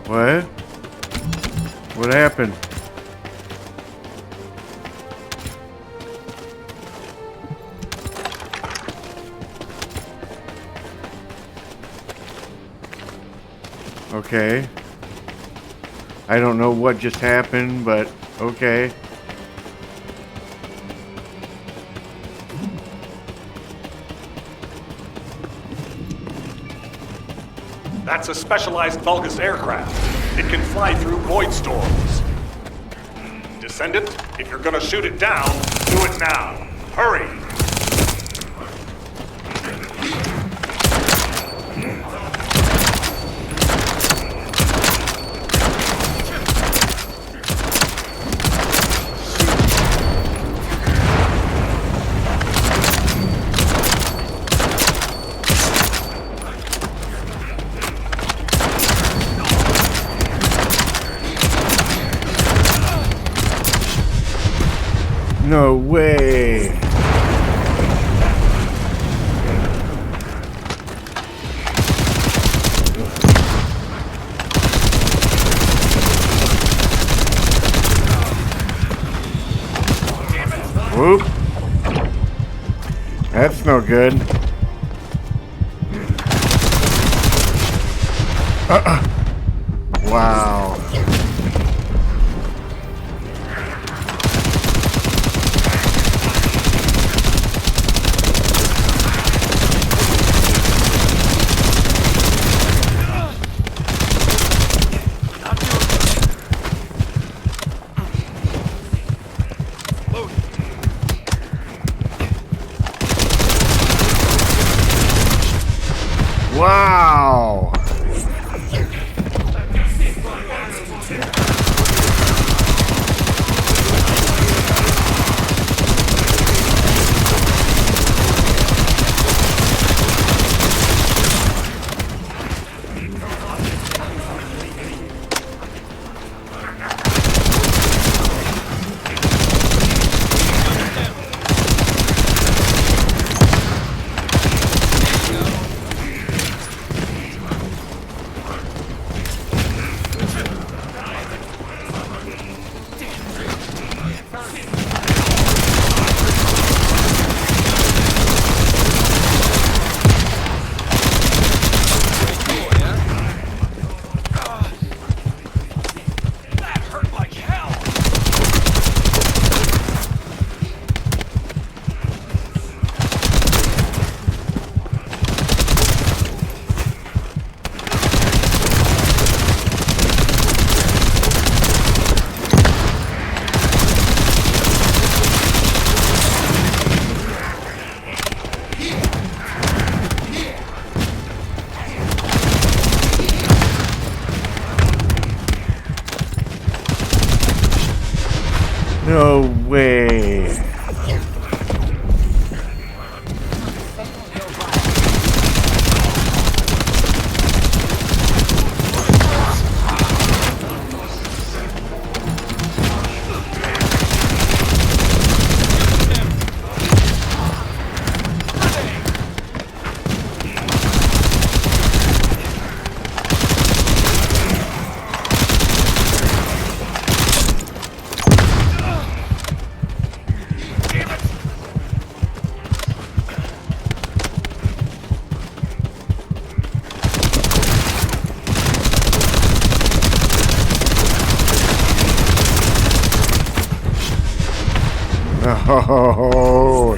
What? What happened? Okay. I don't know what just happened, but okay. That's a specialized Vulgus aircraft. It can fly through void storms. Descendant, if you're gonna shoot it down, do it now. Hurry! No way. Whoop. That's no good. Wow. Wow. No way. Oh.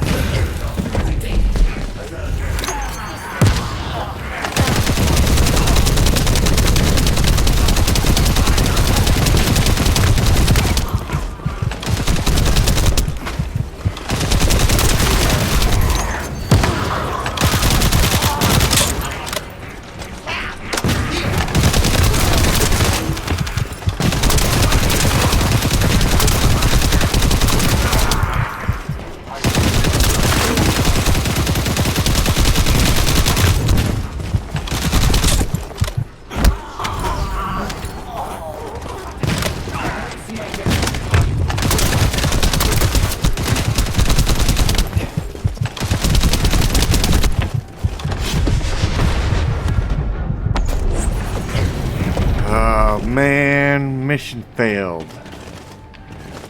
Man, mission failed.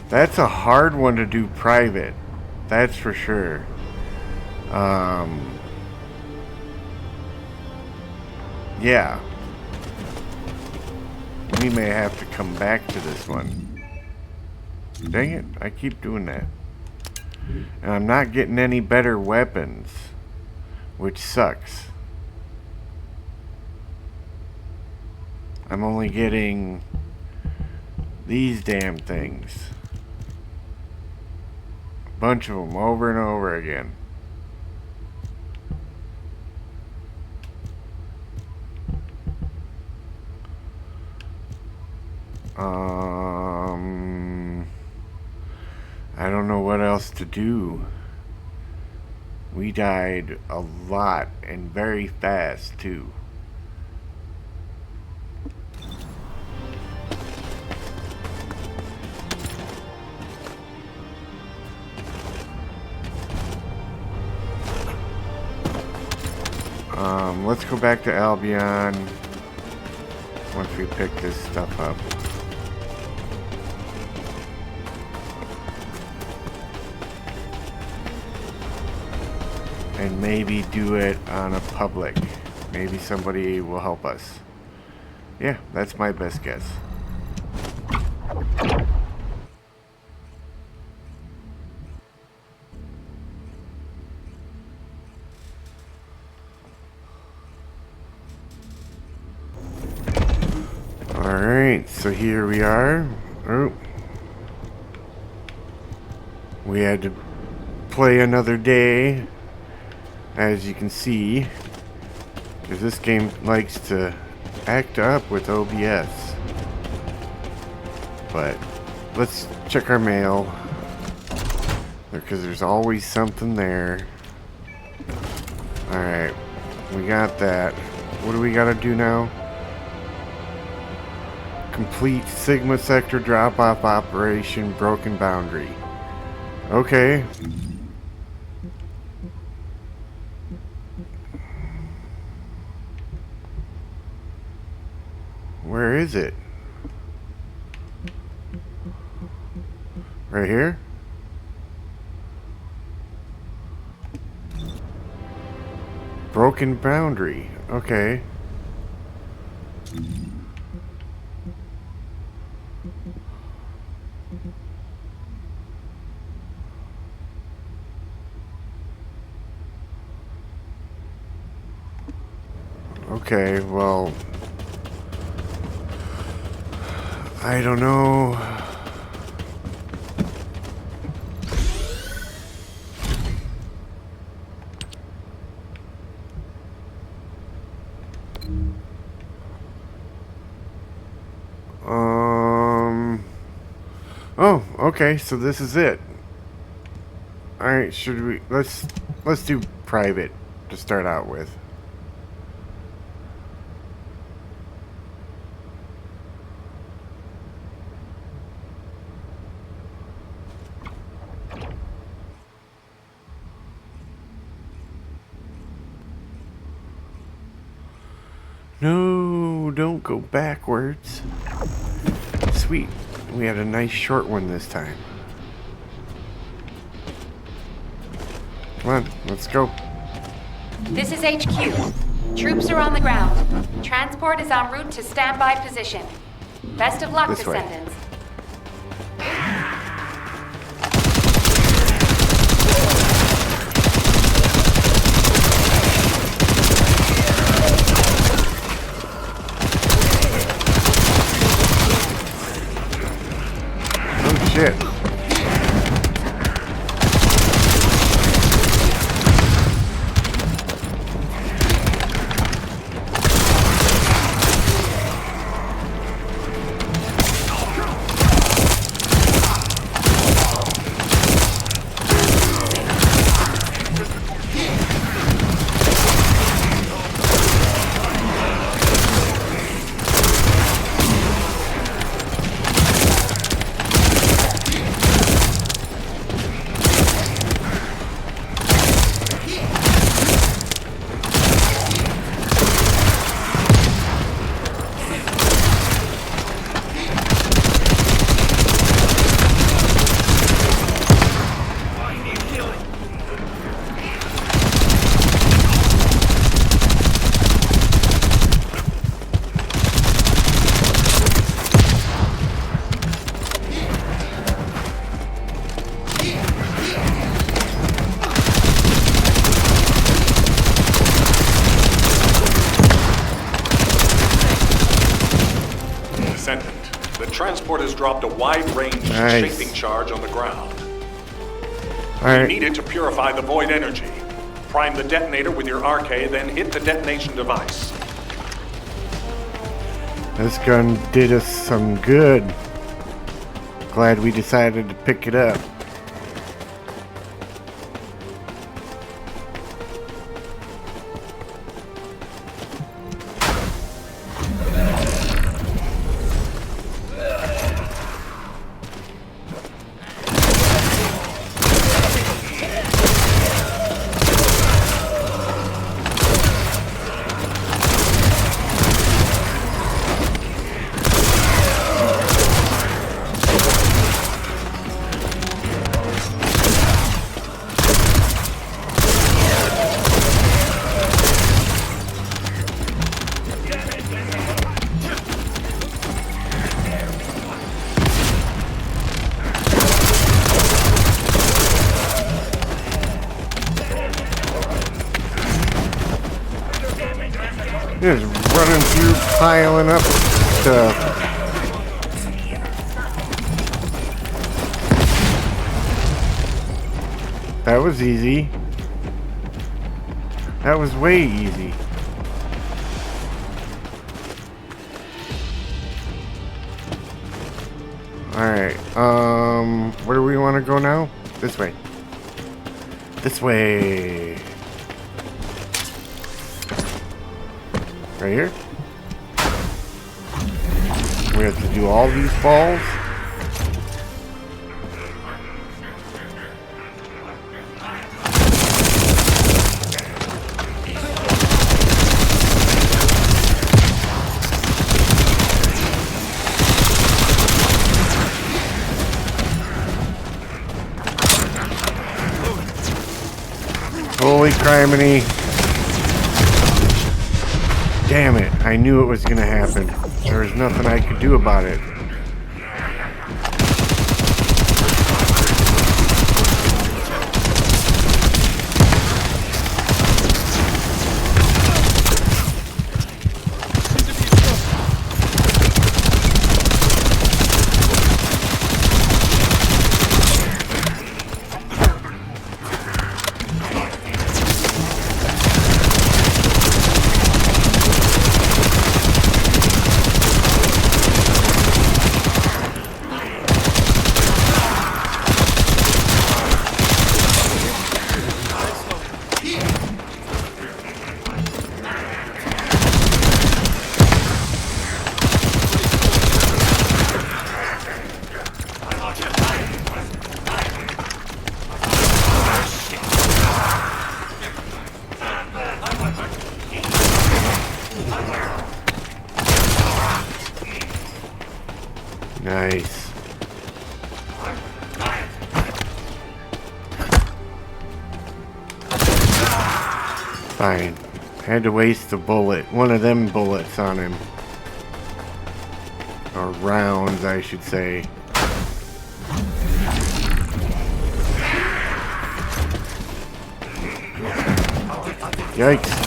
That's a hard one to do private. That's for sure. Yeah. We may have to come back to this one. Dang it, I keep doing that. And I'm not getting any better weapons, which sucks. I'm only getting these damn things. A bunch of them over and over again. I don't know what else to do. We died a lot and very fast too. Let's go back to Albion once we pick this stuff up. And maybe do it on a public. Maybe somebody will help us. Yeah, that's my best guess. Alright, so here we are. Oh. We had to play another day, as you can see, because this game likes to act up with OBS. But let's check our mail, because there's always something there. Alright, we got that. What do we gotta do now? Complete Sigma Sector drop-off operation, broken boundary. Okay. Where is it? Right here? Broken boundary. Okay. Okay, well, I don't know. Oh, okay, so this is it. Alright, should we let's do private to start out with. No, don't go backwards. Sweet. We had a nice short one this time. Come on, let's go. This is HQ. Troops are on the ground. Transport is en route to standby position. Best of luck, This way. Descendants. Oh shit. Descendant. The transport has dropped a wide-range Nice. shaping charge on the ground. You Alright. need it to purify the void energy. Prime the detonator with your RK, then hit the detonation device. This gun did us some good. Glad we decided to pick it up. Just running through, piling up stuff. That was easy. That was way easy. Alright, where do we want to go now? This way. This way. Right here. We have to do all these balls. Holy criminy. Damn it, I knew it was gonna happen. There was nothing I could do about it. Nice. Fine. Had to waste a bullet. One of them bullets on him. Or rounds, I should say. Yikes.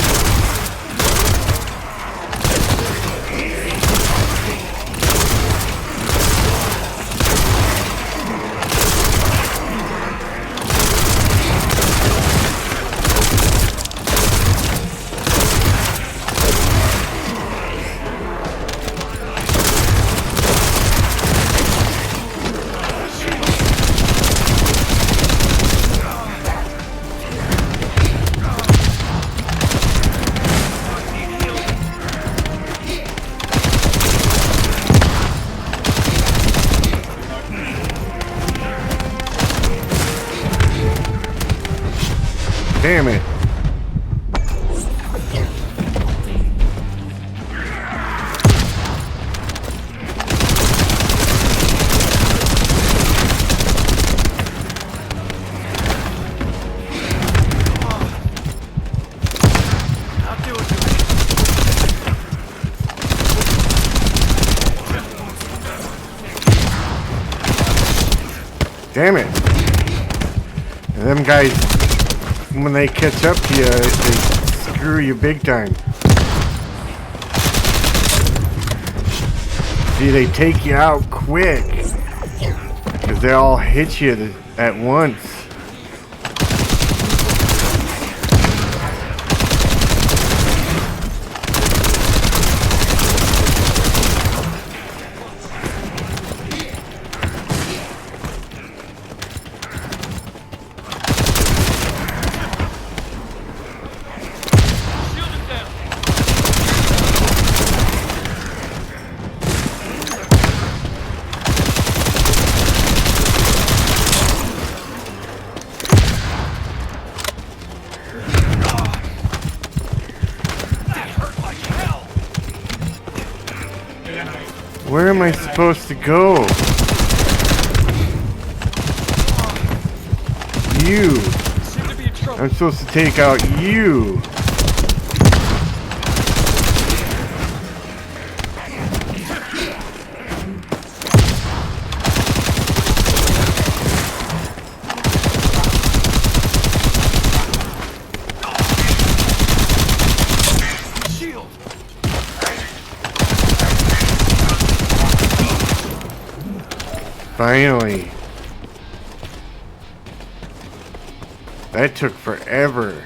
Damn it. Damn it. And them guys, when they catch up to you, they screw you big time. See, they take you out quick. Because they all hit you at once. Where am I supposed to go? You. I'm supposed to take out you. Finally. That took forever.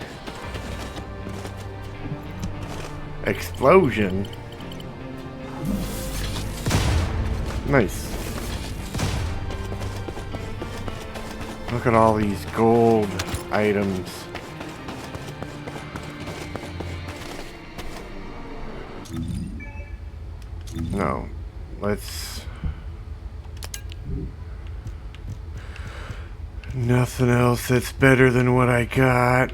Explosion. Nice. Look at all these gold items. No. Let's... Nothing else that's better than what I got.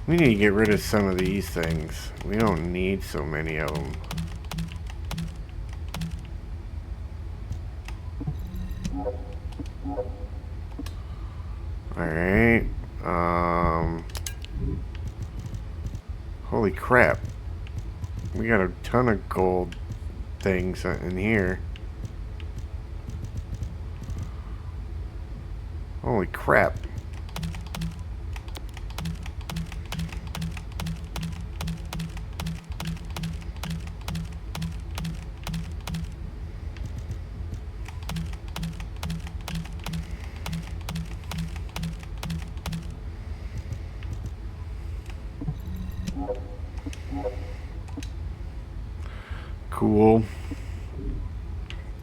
We need to get rid of some of these things. We don't need so many of them. Alright. Holy crap. We got a ton of gold things in here. Holy crap. Cool.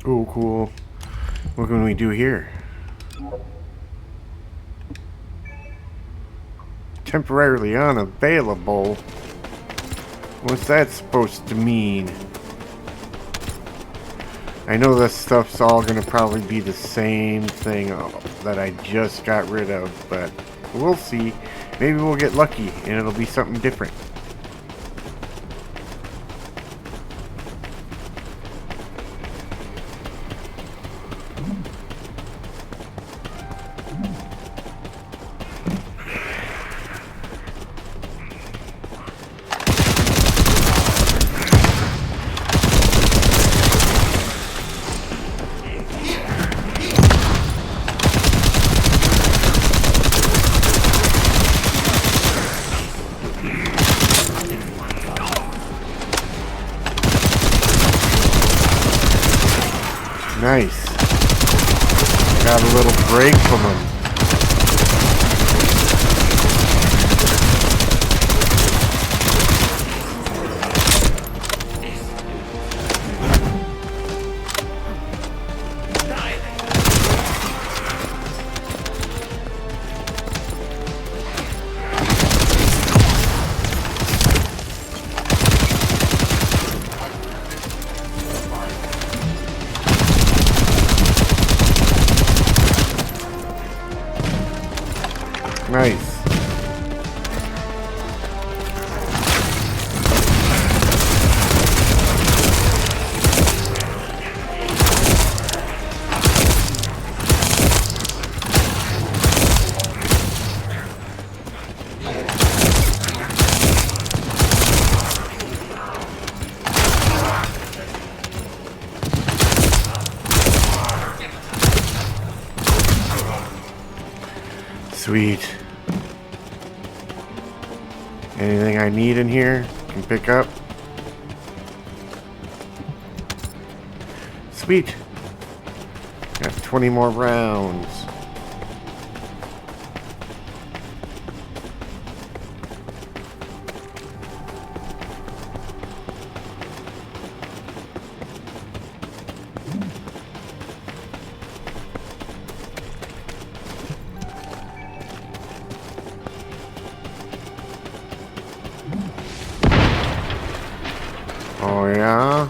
Cool. What can we do here? Temporarily unavailable? What's that supposed to mean? I know this stuff's all gonna probably be the same thing that I just got rid of, but we'll see. Maybe we'll get lucky and it'll be something different. Nice. Got a little break from him. Nice. Sweet. Anything I need in here can pick up. Sweet. Got 20 more rounds. Oh yeah?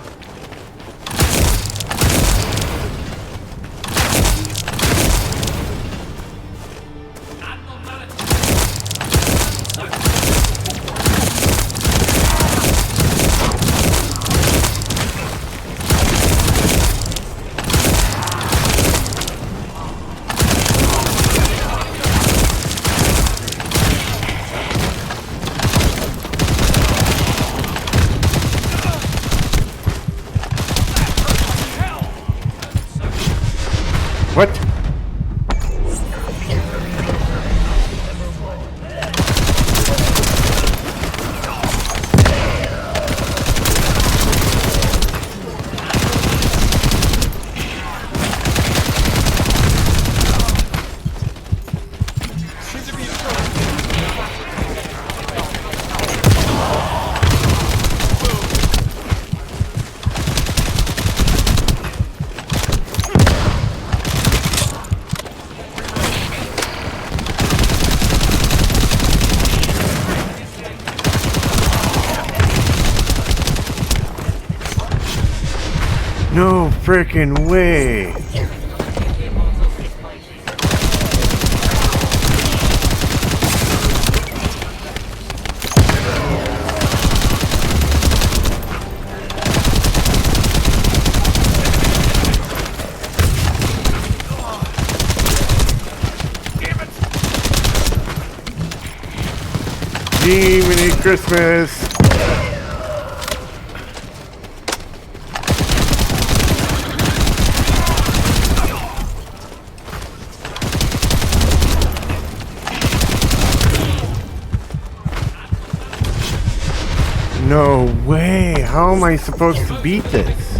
What? No frickin' way! Jiminy Christmas! No way! How am I supposed to beat this?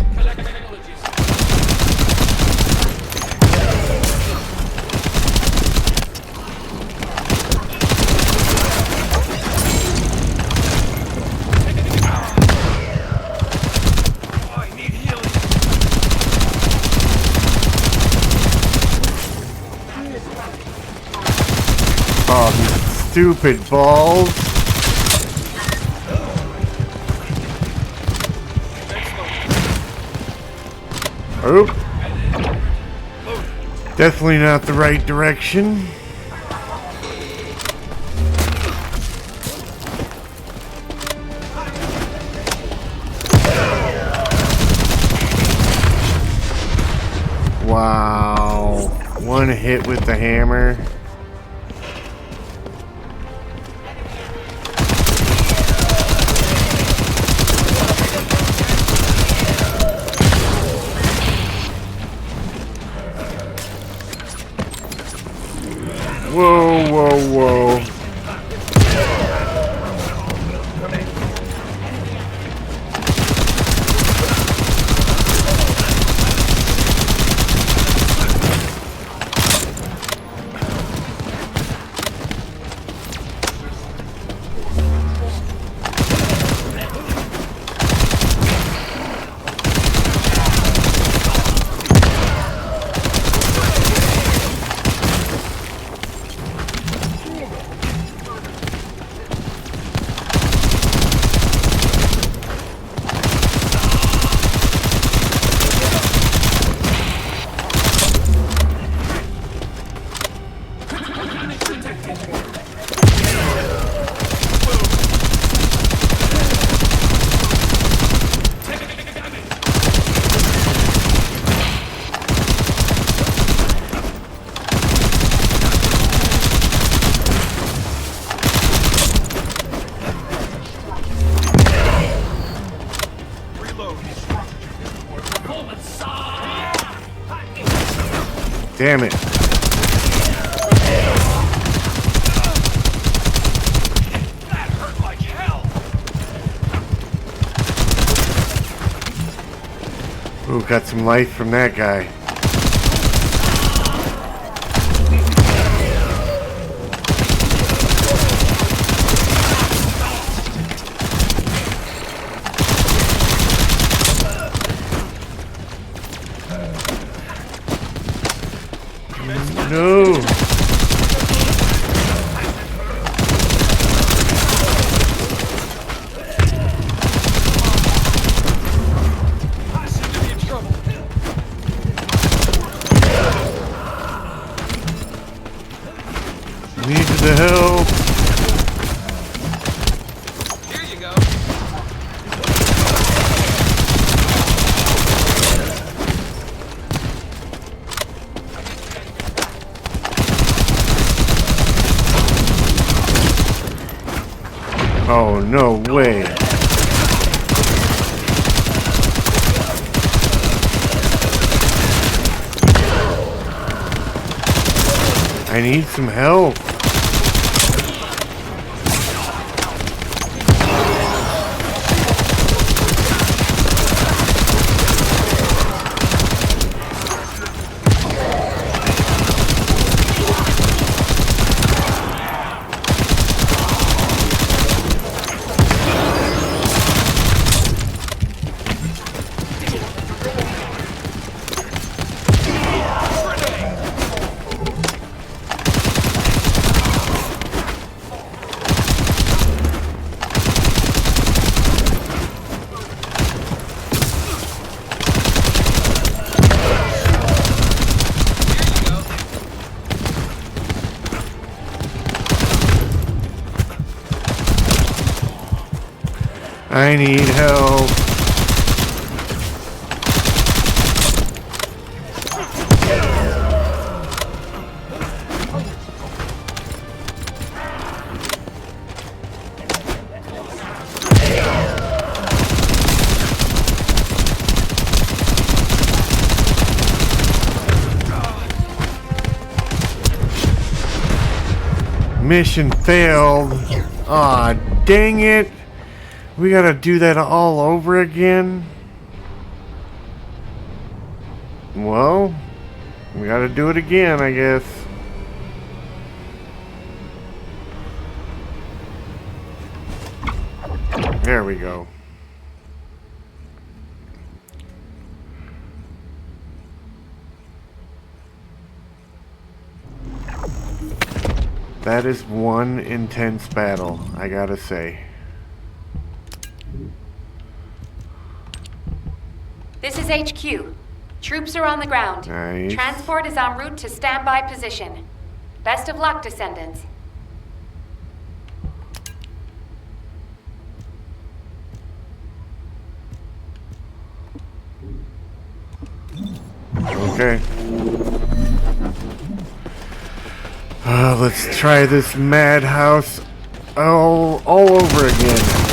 Oh, these stupid balls! Oh, definitely not the right direction. Wow, one hit with the hammer. Whoa, whoa, whoa. Damn it. That hurt like Ooh, got some life from that guy. No. Need the help. Here you go. Oh, no way. I need some help. I need help. Mission failed. Aw, dang it. We gotta do that all over again? Well, we gotta do it again, I guess. There we go. That is one intense battle, I gotta say. This is HQ. Troops are on the ground. Nice. Transport is en route to standby position. Best of luck, Descendants. Okay. Let's try this madhouse all over again.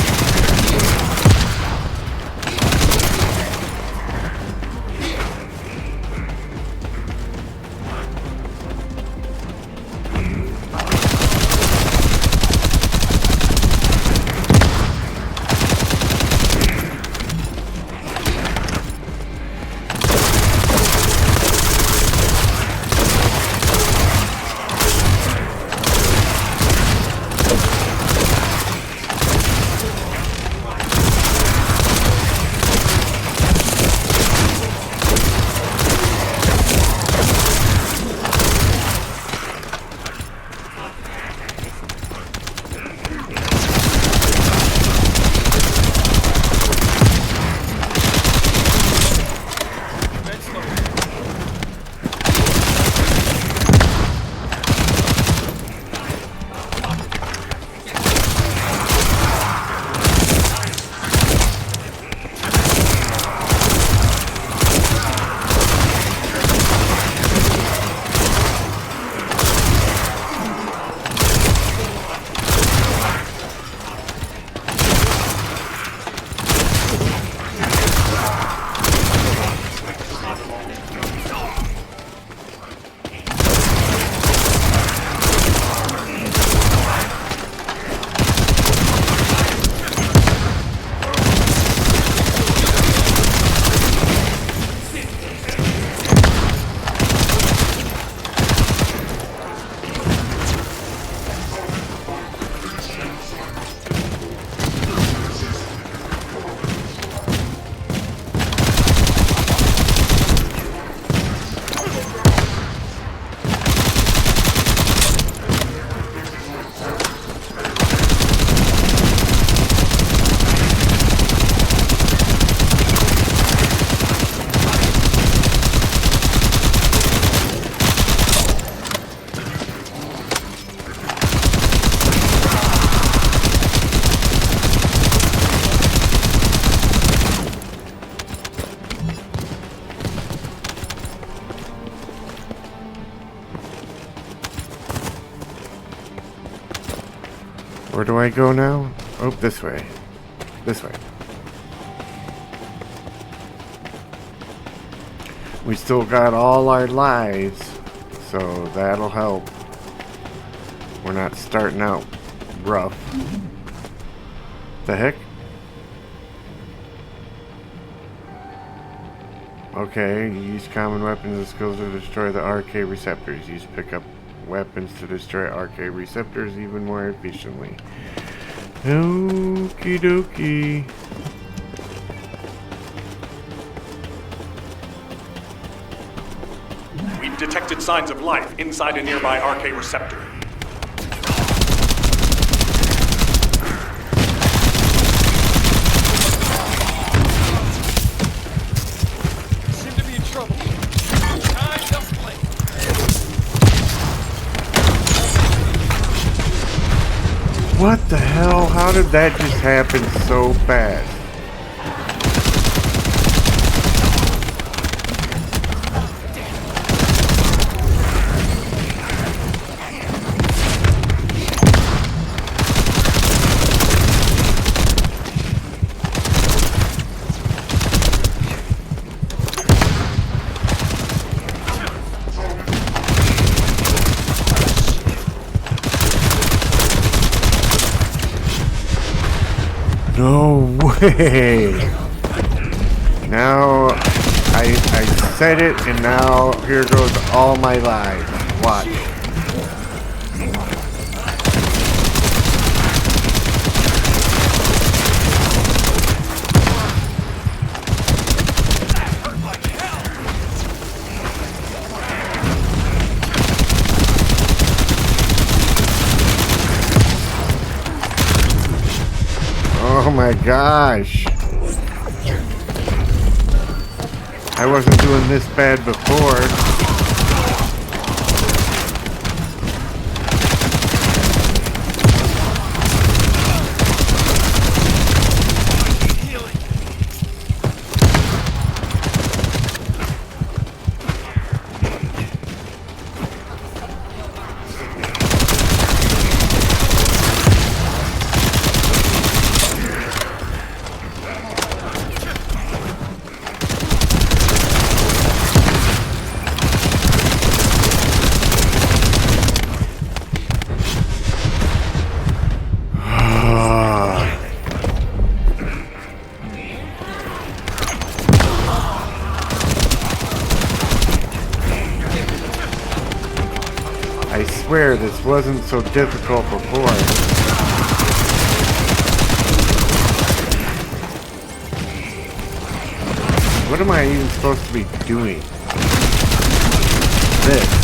Where do I go now? Oh, this way. This way. We still got all our lives, so that'll help. We're not starting out rough. The heck? Okay, use common weapons and skills to destroy the RK receptors. Use pickup weapons to destroy RK receptors even more efficiently. Okie dokie. We've detected signs of life inside a nearby RK receptor. Seem to be in trouble. Time to play. What the hell? How did that just happen so fast? No way! Now, I said it, and now here goes all my lives. Watch. Oh my gosh. I wasn't doing this bad before. I swear this wasn't so difficult before. What am I even supposed to be doing? This.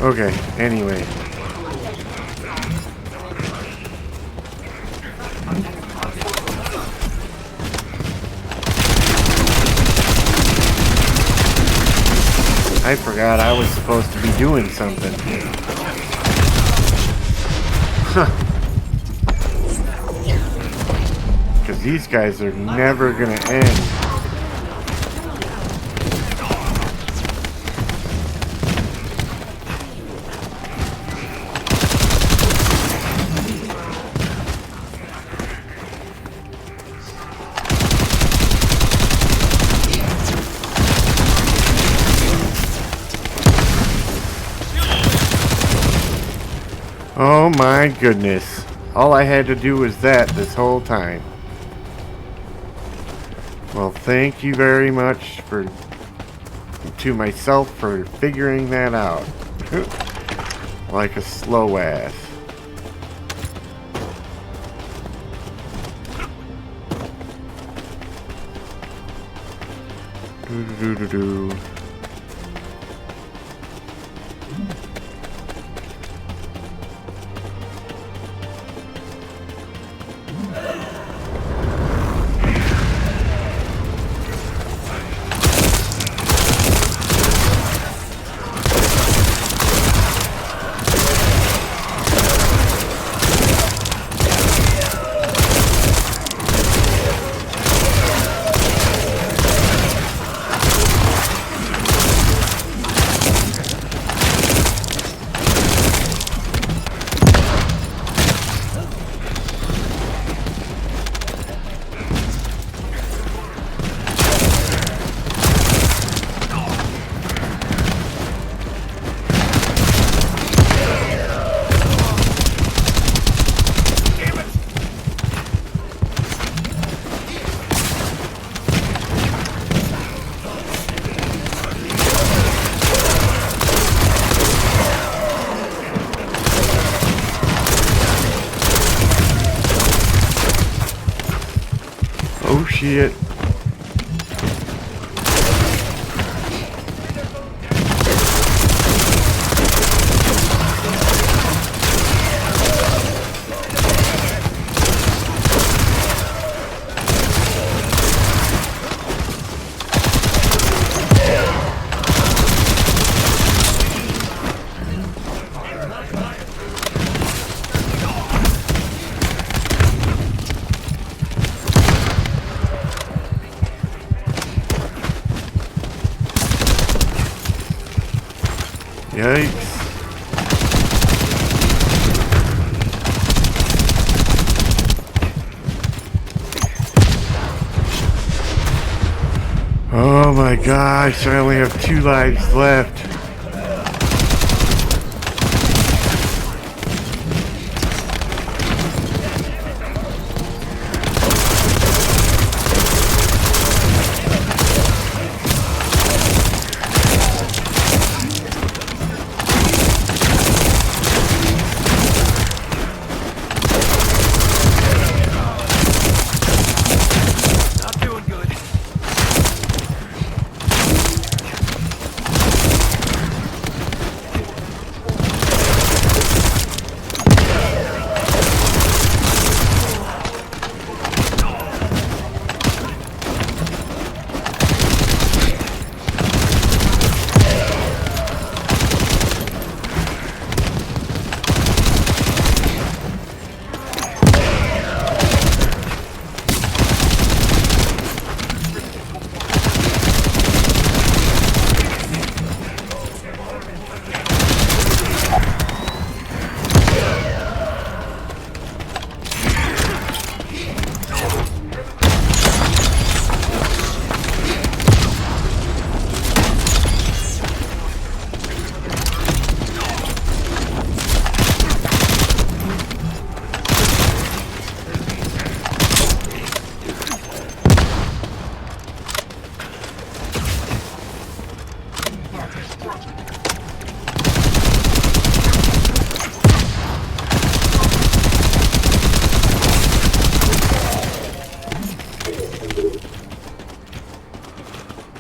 Okay, anyway. I forgot I was supposed to be doing something. Because these guys are never gonna end. Oh my goodness. All I had to do was that this whole time. Well, thank you very much to myself for figuring that out. Like a slow ass. Do-do-do-do-do. shit. Yikes. Oh my gosh, I only have 2 lives left. Not doing good.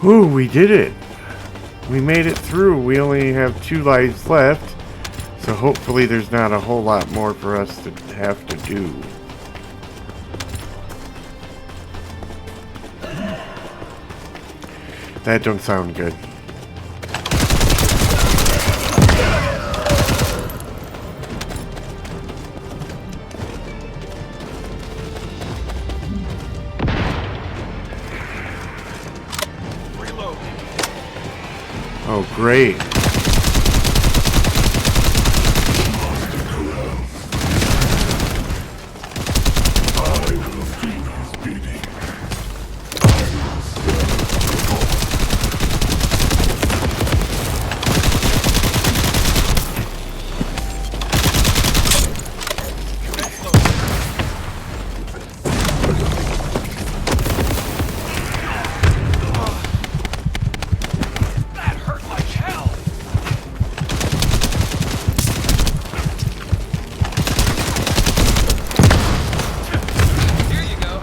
Ooh, we did it. We made it through. We only have 2 lives left. So hopefully there's not a whole lot more for us to have to do. That don't sound good. Reload. Oh, great. That hurt like hell. Here you go.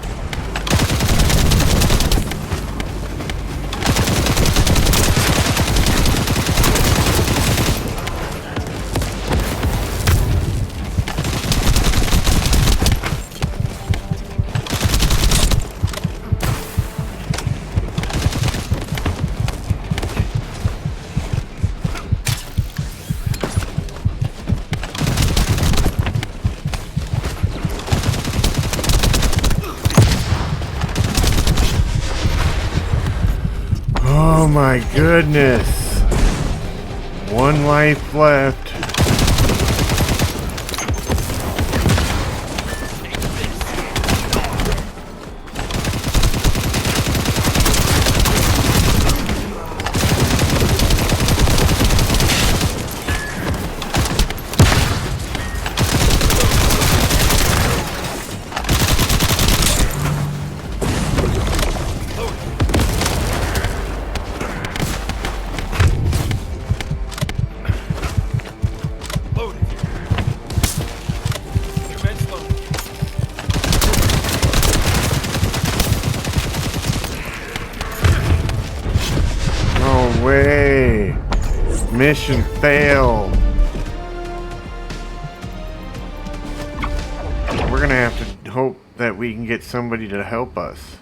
Oh my goodness. 1 life left. Mission failed. We're gonna have to hope that we can get somebody to help us.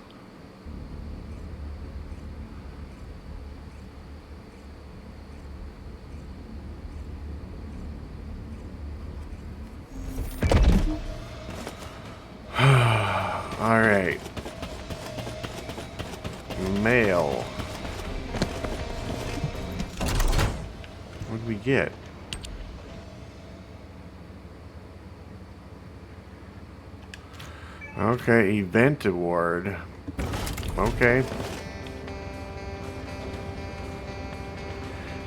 Alright. Mail. What did we get? Okay, event award. Okay.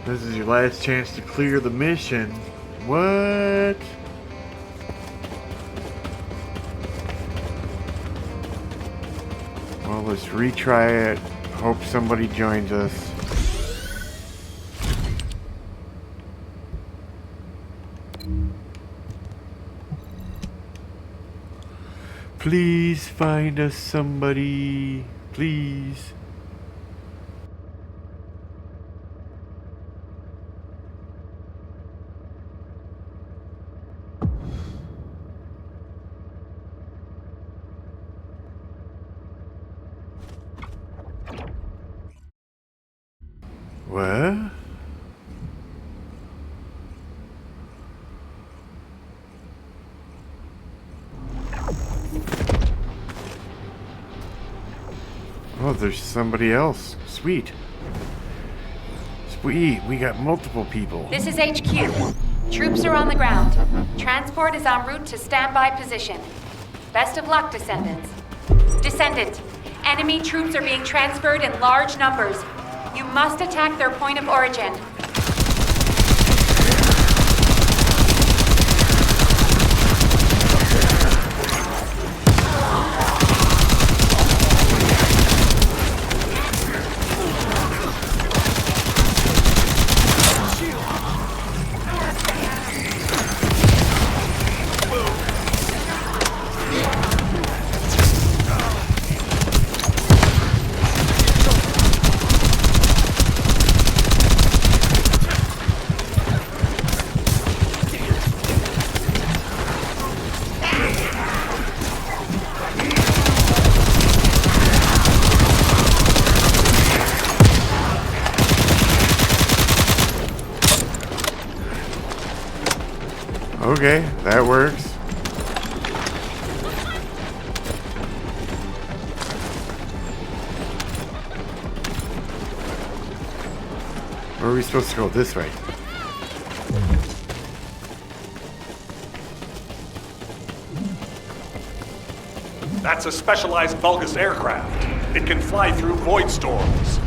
This is your last chance to clear the mission. What? Well, let's retry it. Hope somebody joins us. Please find us somebody. Please. What? Oh, there's somebody else. Sweet. Sweet, we got multiple people. This is HQ. Troops are on the ground. Transport is en route to standby position. Best of luck, Descendants. Descendant, enemy troops are being transferred in large numbers. You must attack their point of origin. Okay, that works. Where are we supposed to go? This way. That's a specialized Vulgus aircraft. It can fly through void storms.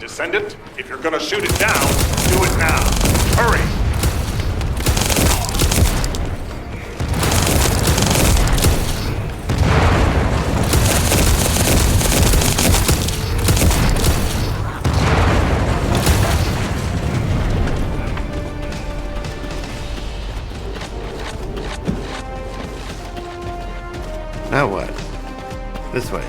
Descendant, if you're gonna shoot it down, do it now. Hurry! Now what? This way.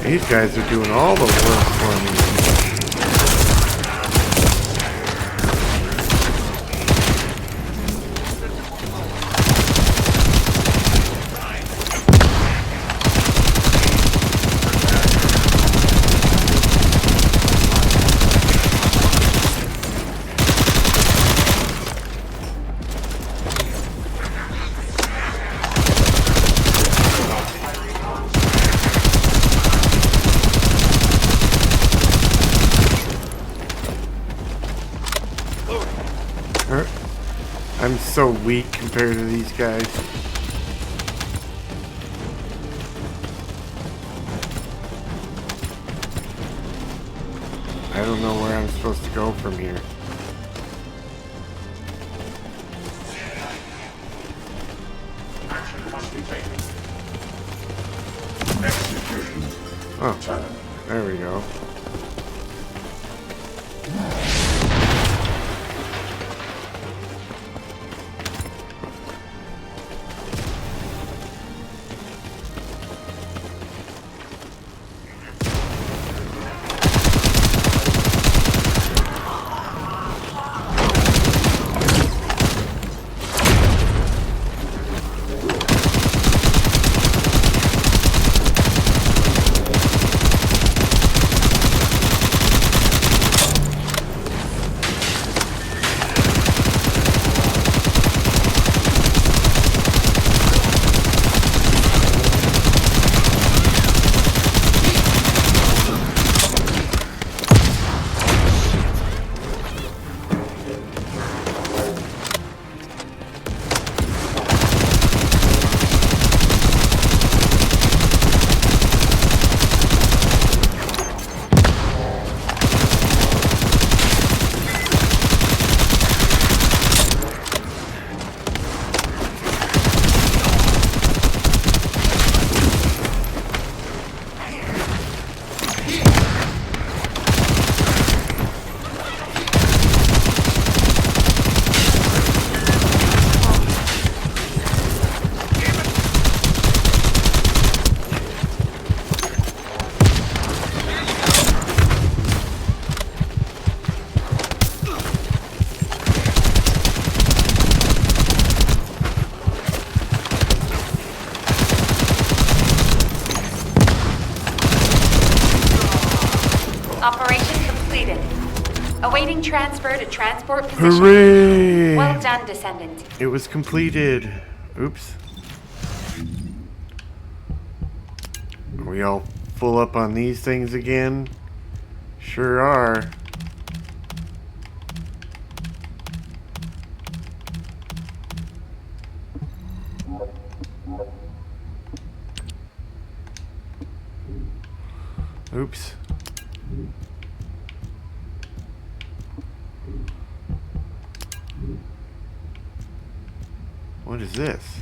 These guys are doing all the work for me. I'm so weak compared to these guys. I don't know where I'm supposed to go from here. Oh, there we go. Operation completed. Awaiting transfer to transport position. Hooray! Well done, Descendant. It was completed. Oops. Are we all full up on these things again? Sure are. Oops. What is this?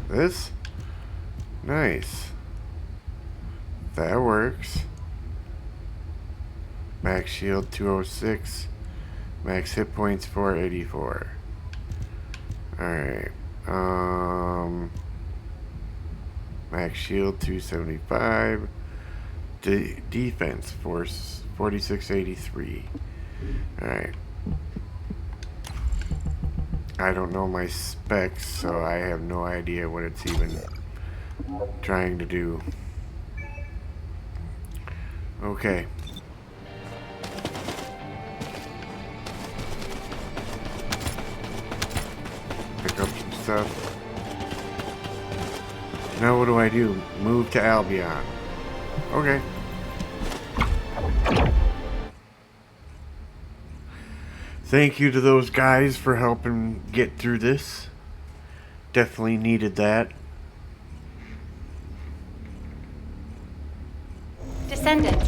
This? Nice. That works. Max shield 206. Max hit points 484. Alright. Max shield 275. Defense force 4683. Alright. I don't know my specs, so I have no idea what it's even trying to do. Okay. Pick up some stuff. Now what do I do? Move to Albion. Okay. Thank you to those guys for helping get through this. Definitely needed that. Descendant,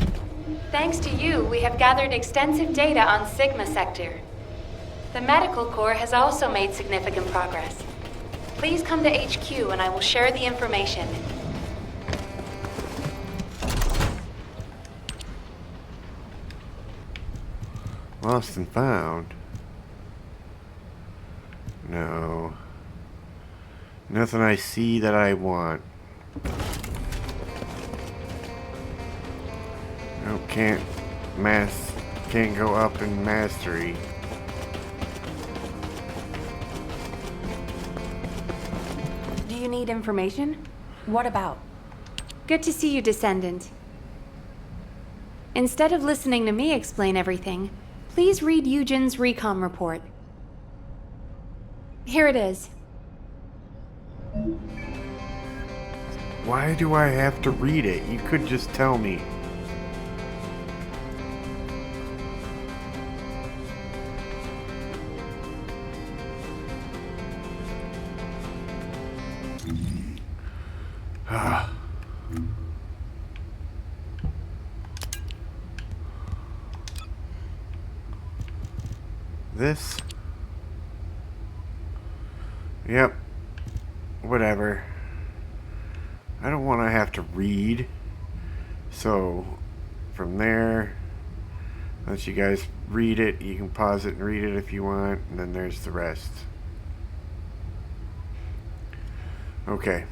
thanks to you, we have gathered extensive data on Sigma Sector. The Medical Corps has also made significant progress. Please come to HQ and I will share the information. Lost and found? No. Nothing I see that I want. Nope, can't go up in mastery. Do you need information? What about? Good to see you, Descendant. Instead of listening to me explain everything, please read Eugen's recon report. Here it is. Why do I have to read it? You could just tell me. This? Yep. whatever. I don't want to have to read. So, from there, let you guys read it. You can pause it and read it if you want, and then there's the rest. Okay.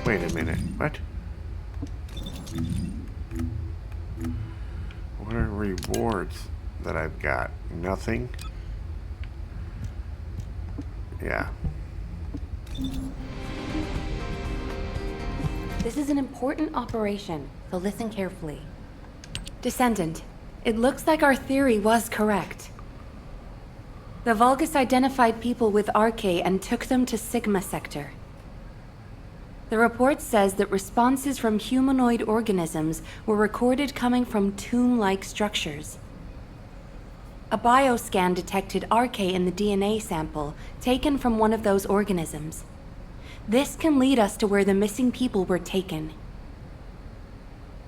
Wait a minute. What? What are rewards that I've got? Nothing? Yeah. This is an important operation, so listen carefully. Descendant, it looks like our theory was correct. The Vulgus identified people with RK and took them to Sigma Sector. The report says that responses from humanoid organisms were recorded coming from tomb-like structures. A bioscan detected RK in the DNA sample taken from one of those organisms. This can lead us to where the missing people were taken.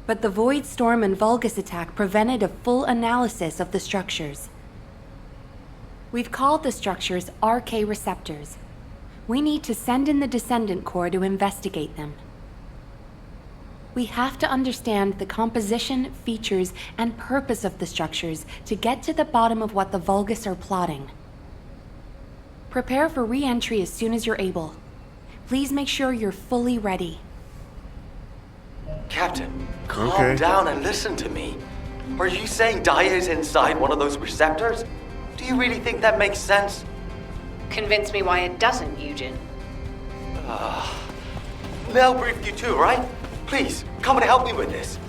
But the Void Storm and Vulgus attack prevented a full analysis of the structures. We've called the structures RK receptors. We need to send in the Descendant Corps to investigate them. We have to understand the composition, features, and purpose of the structures to get to the bottom of what the Vulgus are plotting. Prepare for re-entry as soon as you're able. Please make sure you're fully ready. Captain, calm down and listen to me. Are you saying Daya is inside one of those receptors? Do you really think that makes sense? Convince me why it doesn't, Eugen. They'll brief you too, right? Please, come and help me with this.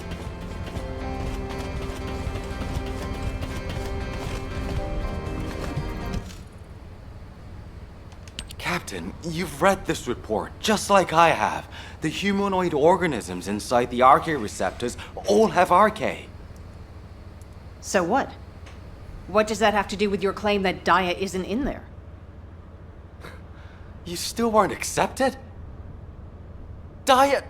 Captain, you've read this report, just like I have. The humanoid organisms inside the RK receptors all have RK. So what? What does that have to do with your claim that Daya isn't in there? You still weren't accepted? Daya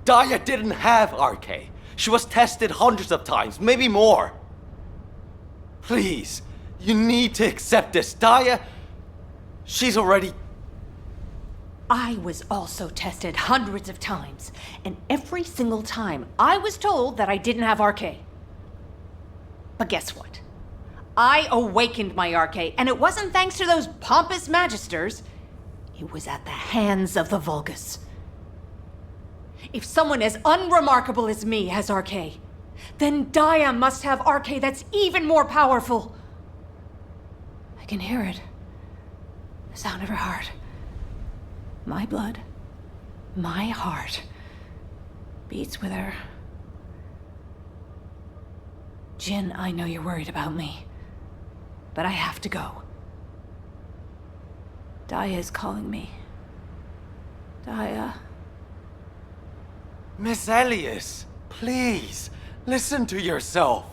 didn't have RK. She was tested hundreds of times, maybe more. Please, you need to accept this. Daya, she's already... I was also tested hundreds of times, and every single time I was told that I didn't have RK. But guess what? I awakened my RK, and it wasn't thanks to those pompous magisters. It was at the hands of the Vulgus. If someone as unremarkable as me has RK, then Daya must have RK that's even more powerful. I can hear it. The sound of her heart. My blood, my heart, beats with her. Jin, I know you're worried about me, but I have to go. Daya is calling me. Daya. Miss Elias, please, listen to yourself.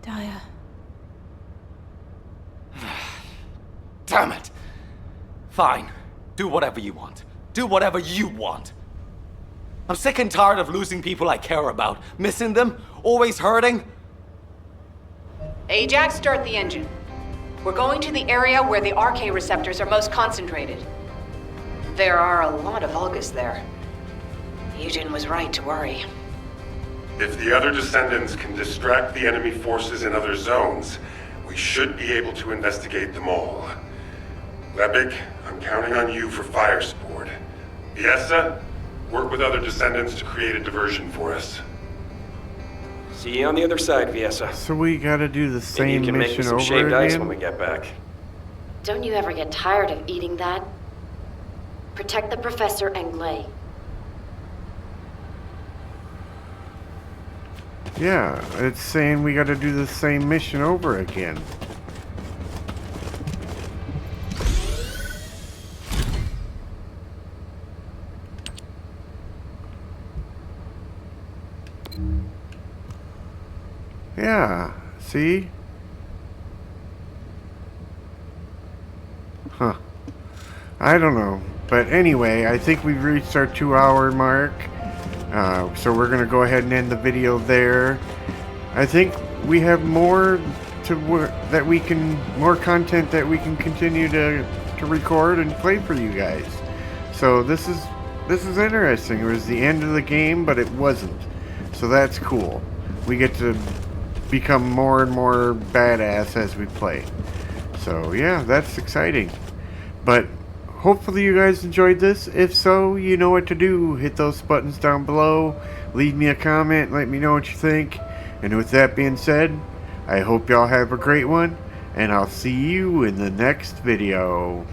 Daya. Damn it. Fine. Do whatever you want. Do whatever you want. I'm sick and tired of losing people I care about. Missing them. Always hurting. Ajax, start the engine. We're going to the area where the RK receptors are most concentrated. There are a lot of Vulgus there. Eugen was right to worry. If the other Descendants can distract the enemy forces in other zones, we should be able to investigate them all. Lepik, I'm counting on you for fire support. Viessa, work with other Descendants to create a diversion for us. See you on the other side, Viessa. So we gotta do the same Maybe you can make me mission some over shaved ice again? when we get back. Don't you ever get tired of eating that? Protect the Professor and Glay. Yeah, it's saying we gotta do the same mission over again. Yeah, see? Huh. I don't know. But anyway, I think we've reached our 2-hour mark. So we're going to go ahead and end the video there. I think we have more that we can more content that we can continue to record and play for you guys. So this is interesting. It was the end of the game, but it wasn't. So that's cool. We get to become more and more badass as we play. So yeah, that's exciting. But hopefully you guys enjoyed this. If so, you know what to do. Hit those buttons down below. Leave me a comment. Let me know what you think. And with that being said, I hope y'all have a great one. And I'll see you in the next video.